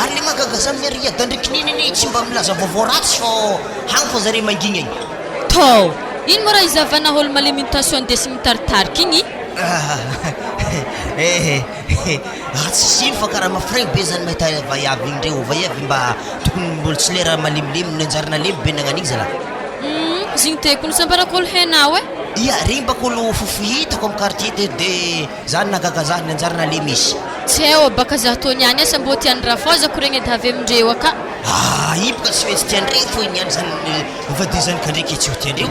ary le magaga zany miary adandriky nininy tsy mba milaza vaovao ratsy fô hagny fa zare mangigna igny tô ino moa raha izavana olo malimitation ndesy mitaritarika igny tsy sino fa karaha mafraigny be zany mahita vaiavy igny ndreo vaiavy mba tokony mbola tsy lera malemilemy anjarana lemy be nagnan'igny zala zigny tekony sambarak'olo hainao ia regny bakolo fofo hitako amin'ny quartier de zany nagaga zany anjarana lemy izy tsy eo baka zaho tô niany asa mbô tiany rafozako regny edy avy amindreo aka i boka tsy maintsy tiandreo fo niany zany vadizany kandreky tsy ho tiandreo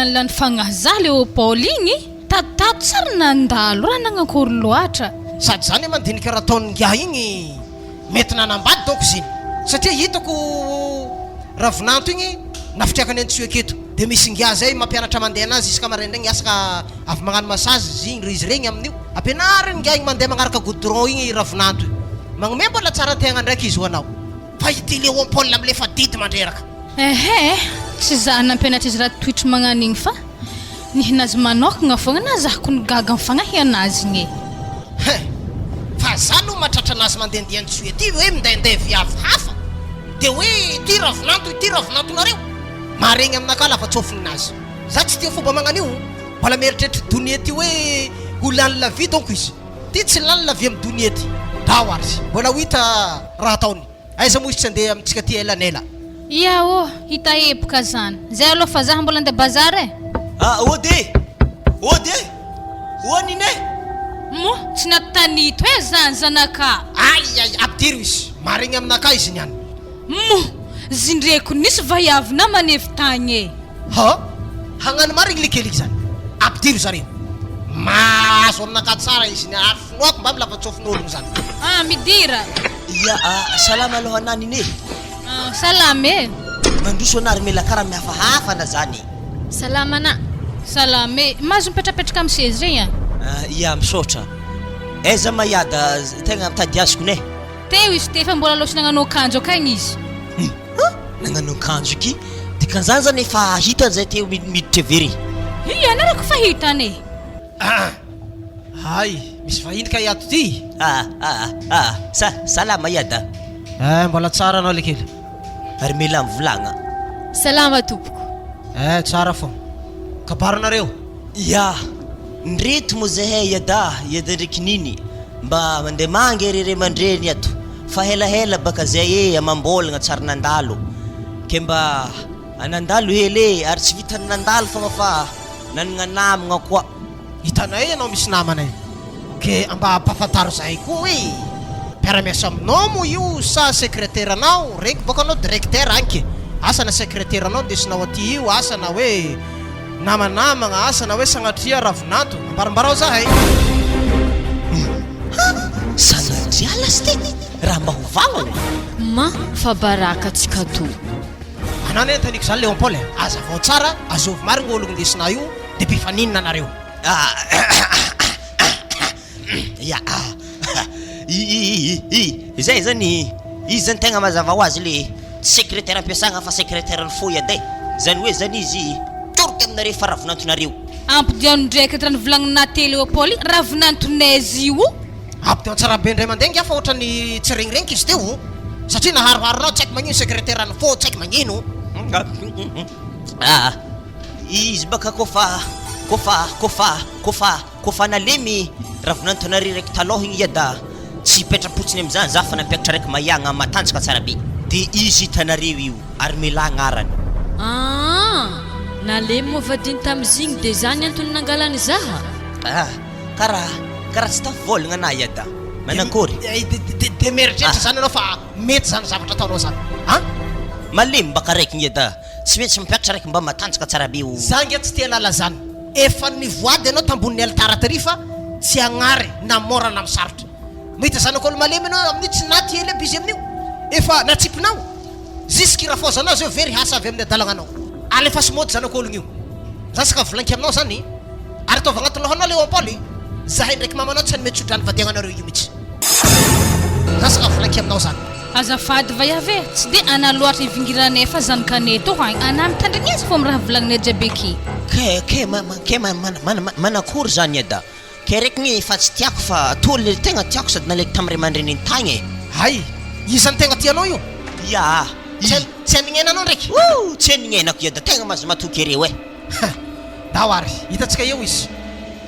lanilany fagnahy zah Léopoly igny tatato tsara nandalo raha nagnakory loatra sady zany mandinika raha ataony ngiahy igny mety nanambady donc ziny satria hitako ravinanto igny nafitriakany antsio aketo dia misy ngiahy zay mampianatra mandeha anazy isaka maraindraigny asaka avy magnano massage izy regny amin'io ampianariny ngiahy igny mandeha magnaraka goudron igny ravinanto magnome mbola tsara tegna ndraiky izy ho anao fa ity Léopoly am'le fa didy mandreraka tsy zah nampianatra izy raha toitry magnan'igny fa nihinazy manokagna fogna na zahako nigaga mifagnahy anazy igny fa za no matratra anazy mandehandehantsio ety hoe mindainday viavy hafa dia hoe ity ravinanto nareo maharegny aminaka lafa tsofiny azy za tsy tia fomba magnan'io mbola mieritreritra donia ty hoe ho lany lavie donc izy ty tsy lany lavie amin'ny donia ty dao ary mbola ho hita raha ataony aiza moa izy tsy andeha amintsika ty elanela ia hita epoka zany zay aloha fa zah mbola andeha bazary ode hoanine mo tsy natanito zany zanaka ay abidiro izy maharegny aminaka izy niany mo zindreko nisy vaiavina manefy tagny hagnano marigny lekeliky zany abidiro zareo mahazo aminaka tsara izy ny afinoako mba milafa tsofin'ologno zany midira ia salama aloha ananine salame mandroso anary mela karaha mihafahafa zany salame mazo mipetrapetraka amin'ny sezy regny ia misaotra aiza mayada tegna mitady azoko ne teo izy tefa mbola loatra nagnano akanjo akagny izy nagnano akanjo iky dia kanzany zany efa hitany zay teo miditra very anarako fa hitany ay misy vahindika iato ty salama iada mbola tsara anao lekely ary mela mivolagna salama tompoko tsara fo kabaranareo ia nreto mo zahay iada ndraiky niny mba mandeha mangy rere mandreny ato fa helahela baka zay amambolagna tsara nandalo ke mba anandalo hely ary tsy vitany nandalo fogna fa nanagna namagna koa hitanay anao misy namanay ke mba ampafantaro zahay koa hoe mpiara-miasa aminao mo io sa secrétaire anao reky boka anao directeur anke asana secrétaire anao ndesinao aty io asana hoe namanamagna asana hoe sagnatria ravinanto ambarambarao zahay sanatria lasty raha mba hovagna fa baraka atsika to anany entaniko zany Léopoly aza vao tsara azovy marigny ologno ndesina io dia mpifaninina anareo zay zany izy zany tegna mazava ho azy le secrétaire ampiasagna fa secrétaire ny foy ade zany hoe zany izy torky aminareo fa ravinantonareo ampidiano ndraiky raha nivolagninà teo Léopoly ravinantonaizy io ampidiano tsara be ndray mandeha ngia fa ohatrany tsy regniregniky izy teo satria naharoharonao tsy haiko magnino secrétaire ny fo tsy haiko magnino izy baka kofa nalemy ravinantonareo raiky taloha igny iada tsy hipetrapotsiny am'izany za fa nampiakatra raiky mahiagna matanjaka tsara be dia izy hitanareo io ary mela agnarany nalemy moa vadiny tam'izigny dia zany antony nangalany zaha karaha tsy tafivolagna ana iada manakory dia meritreritra zany anao fa mety zany zavatra ataonao zany malemy baka raiky iada tsy maintsy mampiakatra raiky mba matanjaka tsara be za ngia tsy tia lala zany efa nivoady anao tambon'ny alitara tary fa tsy agnary na mora na misarotra mahita zanako olo malemy anao amin'io tsy naty hely aby izy amin'io efa natsipinao jusky raha fozanao zay very hasa avy amin'ny adalagnanao alefa somody zanako ologno io za saka volanky aminao zany ary ataova agnaty lohanao Léopoly zahay ndraiky mamanao tsy hanymety sodrany vadiagnanareo io mihitsy za saka volanky aminao zany azafady vaiave tsy dia ana loatra ivingiranay fa zanakane to hagny ana mitandrignezy fo amiraha volagninay jiabeky ke manakory zany iada ke raiky ny fa tsy tiako fa toly le tegna tiako sady naleky tamin'ray mandreniny tagny hay izany tegna tianao io ia tsy anignenanao ndraiky tsy anignenako iada tegna mazo matoky ereo dao ary hitatsika eo izy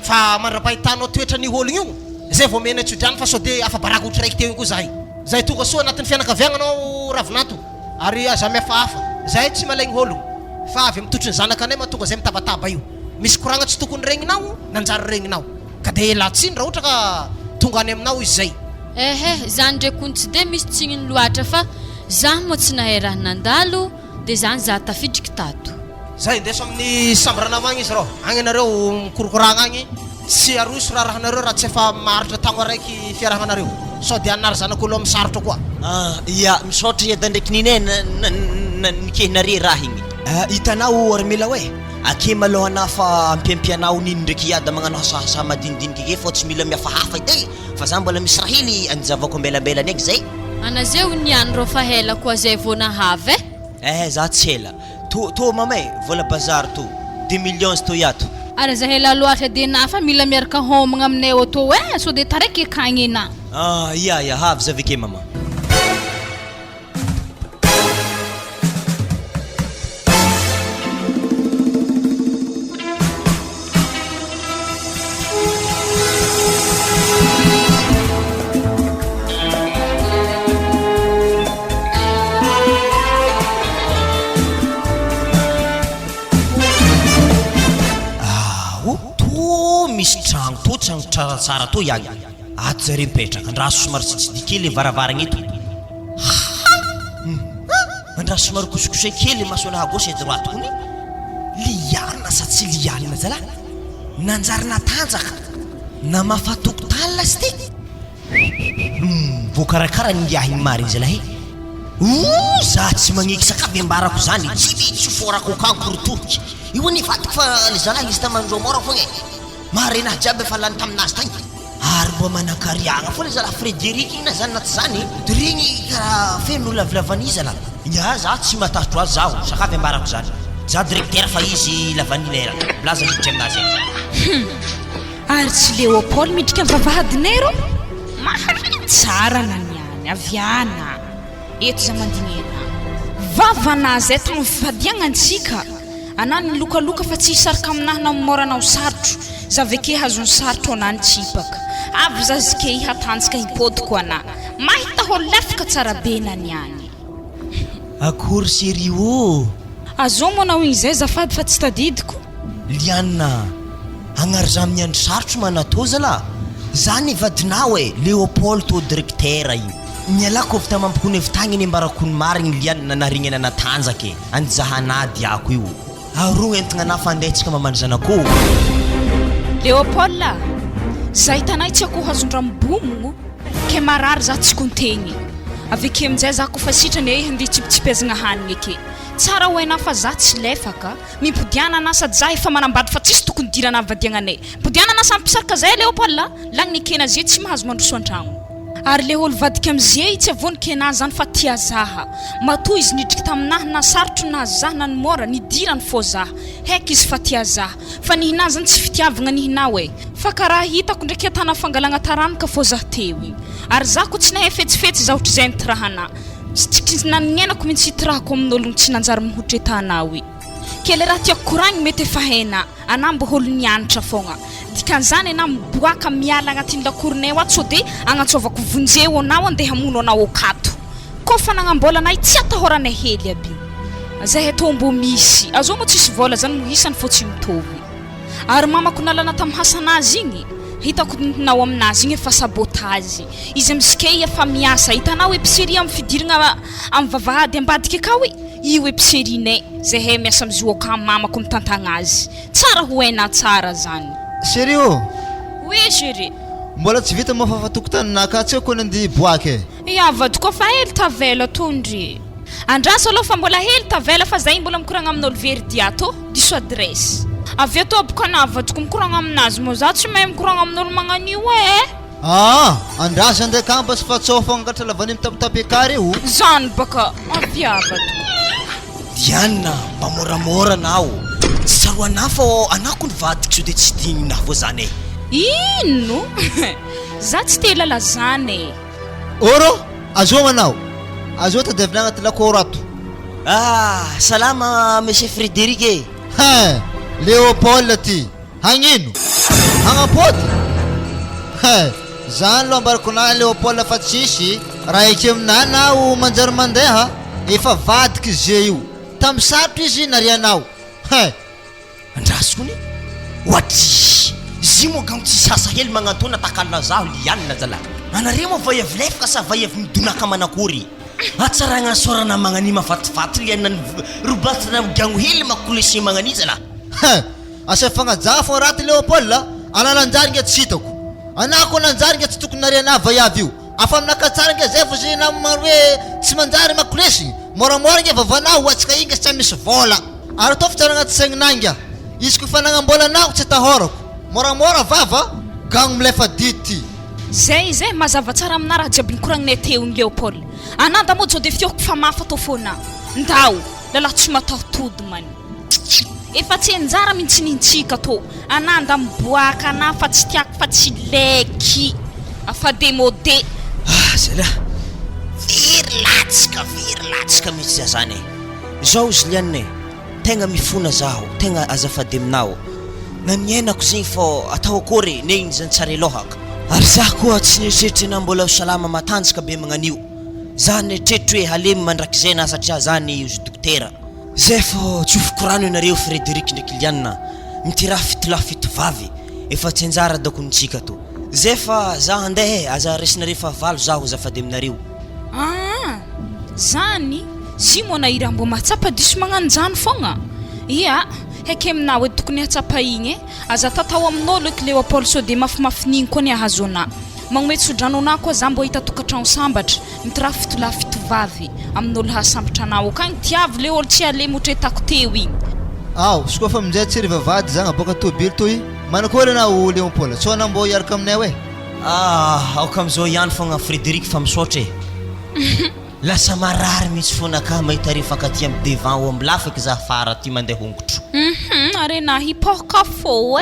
fa mandra-pahitanao toetra ny ologno io zay vao mena tsodrany fa sao dia afa-baraka ohatra raiky teo io koa zahay zahay tonga soa anatin'ny fianakaviagnanao ravinanto ary aza mihafahafa zahay tsy malaigny ologno fa avy mitotry ny zanaka anay mahatonga zay mitabataba io misy koragna tsy tokony regninao nanjary regninao ka dia elatsiny raha ohatra ka tonga any aminao izy zay zany ndraiky ony tsy dia misy tsininy loatra fa zaho moa tsy nahay raha nandalo dia zany za tafidriky tato zay ndeso amin'ny sambrana magny izy rô agny anareo mikorokoragna agny tsy aroso rahanareo raha tsy efa maritra tagno araiky fiarahanareo sao de anary zanak'olo amin'ny sarotro koa ya misaotra iada ndraiky nine nikehinare raha igny hitanao armela hoe ake malohana fa ampiampianao niny ndraiky iada magnano hasahasa madinidiniky ke fa tsy mila miafahafa ity fa za mbola misy raha hely anjavako ambelambelany eky zay anazeo niany rô fa hela koa zay vao nahave za tsy hela to mamay vola bazary to 2 millions to yato ary za hela loatra de na fa mila miaraka homagna aminay oto so de taraiky akagny ina ya havy za aveke mama misy tragno to tragno tsaratsara to ihany ato zare mipetraka andraso somary tsitsidy kely varavaragna eto andraso somary kosokose kely masonaha gauche et droite kony liana sa tsy liana zala nanjary natanjaka na mafatokotany lasty voakarakara niahiny mariny zalahy za tsy magniky sakavy ambarako zany tsy vitsy forako kankorotoroky io ny vatiko fa le zalahy izy tamandro mora fogna marina jiaby efa lany taminazy tagny ary mba manakariagna fo le zala Frédéric igny na zany na tsy zany de regny karaha feno lavilavany zala nya za tsy matahotro azy zaho sakavy ambarako zany za directeur fa izy lavanilera blaza hiditra aminazy ary tsy Léopold midrika amin'ny vavahadinay rô tsara naniany aviana eto za mandinena vavana zay tagny fifadiagnansika ana ny lokaloka fa tsy hisaraka aminahy na moranao sarotro za veke hazony sarotro anany tsipaka avy za zike ihatanjaka hipodiko ana mahita ho lefaka tsara be naniany akory serio azo manao igny zay zafady fa tsy tadidiko liana agnary za amin'ny andro sarotro manatô zala za ny vadinao Léopold to directeur io mialako avy tamampikony evy tagny eny ambarakony marigny liana nanarignana natanjake anjahanady ako io aro entigna nafandetsika mamandry zanakô Léopold za hitanay tsy ako hazondramibomogno ke marary za tsy kontegny aveke aminjay za kofa sitrany e handeha tsipitsipezagna hanigny ake tsara hoena fa za tsy lefaka mimpodiana na sady za efa manambady fa tsisy tokony dirana vadiagnanay mpodiana na sampisaraka zay Léopold lagny kena zay tsy mahazo mandroso an-tragno ary le olo vadika amizay tsy avonikena zany fa tia zaha mato izy nidriky taminahy na sarotro na zaha na mora nidirany fô zaha heky izy fa tia zaha fa nihina zany tsy fitiavagna nihinao fa karaha hitako ndraiky atana fangalagna taranaka fô zaha teo ary za ko tsy nahay fetsifetsy za ohatra zay nitirahana tsy nanenako mihitsy hitirahako amin'ologno tsy nanjary mihotra etanao kele raha tiako koragny mety efa haina ana mba olo nianatra fogna dikan'izany ana miboaka miala agnatin'ny lakoronay ato so de agnatsovako vonjeo anao andeha hamono anao akato koa fa nagnambolanay tsy atahoranay hely aby zay atao mbo misy azo mo tsisy vola zany mohisany fô tsy mitovy ary mamako nalana tamin'ny hasanazy igny hitako nao aminazy igny efa sabotage izy amizike efa miasa hitanao épicerie amin'ny fidiragna amin'ny vavahady ambadika akao io épicerie-nay zay hay miasa amizio aka mamako mitantagna azy tsara hoena tsara zany Serio oui chérie mbola tsy vita mafafatokotannaka tsy ako nandy boaka vady koa fa hely tavela tondry andraso aloha fa mbola hely tavela fa zay mbola mikoragna amin'olo verdi ato diso adresse avy ato abokana vadiko mikoragna aminazy mo za tsy mahay mikoragna amin'olo magnanio andraso andeha kamba sy fatsofa angatra lavany mitapitapekary io zany baka aviavadiko Diana mba moramora nao saroana fa anako ny vadiko so de tsy dignina fô zany ino za tsy te lala zany oro azo manao azo tadevina agnaty lakoro ato salama monsieur Frédéric Léopold ty hagnino hagnapody zany lo ambarako na Léopold fa tsisy raha eky aminany aho manjary mandeha efa vadika izy io tamy sarotro izy narianao andrasoko ny ohatry zy moa gamo tsy sasa hely magnantona takalona zaho lianina zala anare moa vahiavy lefaka sa vahiavy midonaka manakory atsaragna sorana magnani mafatifaty liana robatana migango hely makolesi magnanizana asa fagnaja fo raty Léopold analanjary nge tsy hitako anako ananjary nge tsy tokony nariana vayavy io afa aminakatsara nge zay vozina maro hoe tsy manjary makolesi moramora nge vavanao atsika inge tsy misy vola ary tô fitsara agnaty saigninanga izy ko fanagnambolanako tsy tahorako moramora vava gagno milefa dity zay mazava tsara amina raha jiaby nikoragninay teo ny Léopold ananda moa zao de fioko fa mafa tô fona ndao lala tsy mataotody man efa tsy anjara mihitsy nintsika tô ananda miboaka ana fa tsy tiako fa tsy leky afa demodé zala very latsika mihitsy zany zao izy lianne tegna mifona zaho tegna azafady aminao naniainako zegny fô atao akory negny zany tsara elohaka ary zah koa tsy nieritreritry mbola salama matanjaka be magnanio zah nieritreritry hoe halemy mandrakizay na satria zany izy dokotera zay fô tsofoko rano ianareo Frédéric ndraiky Liana mitiraha fito vavy efa tsy anjara dakonitsika to zay fa zah andehe aza resinareo fa valo zaho azafady aminareo zany zy moa nahira mbo mahatsapa diso magnanjany fogna ia heky aminao hoe tokony hatsapa igny aza tatao amin'olo eky Léopold so de mafimafinigny koa ny ahazona magnome tsodranona koa za mbo hita tokatrano sambatra mitiraha fito vavy amin'olo hasambatra anao akagny Tiavo le olo tsy alemy ohatry hitako teo igny sy koa fa aminjay tsy ry vavady zagny aboaka tobily toy manakory anao Léopold tsao anao mbo hiaraka aminay hoe aoka amizao ihany fogna Frédéric fa misaotra lasa marary mihitsy fona ka mahita refaky amy devant o amby lafaky za fara ty mandeha hongotro arena hipoka fô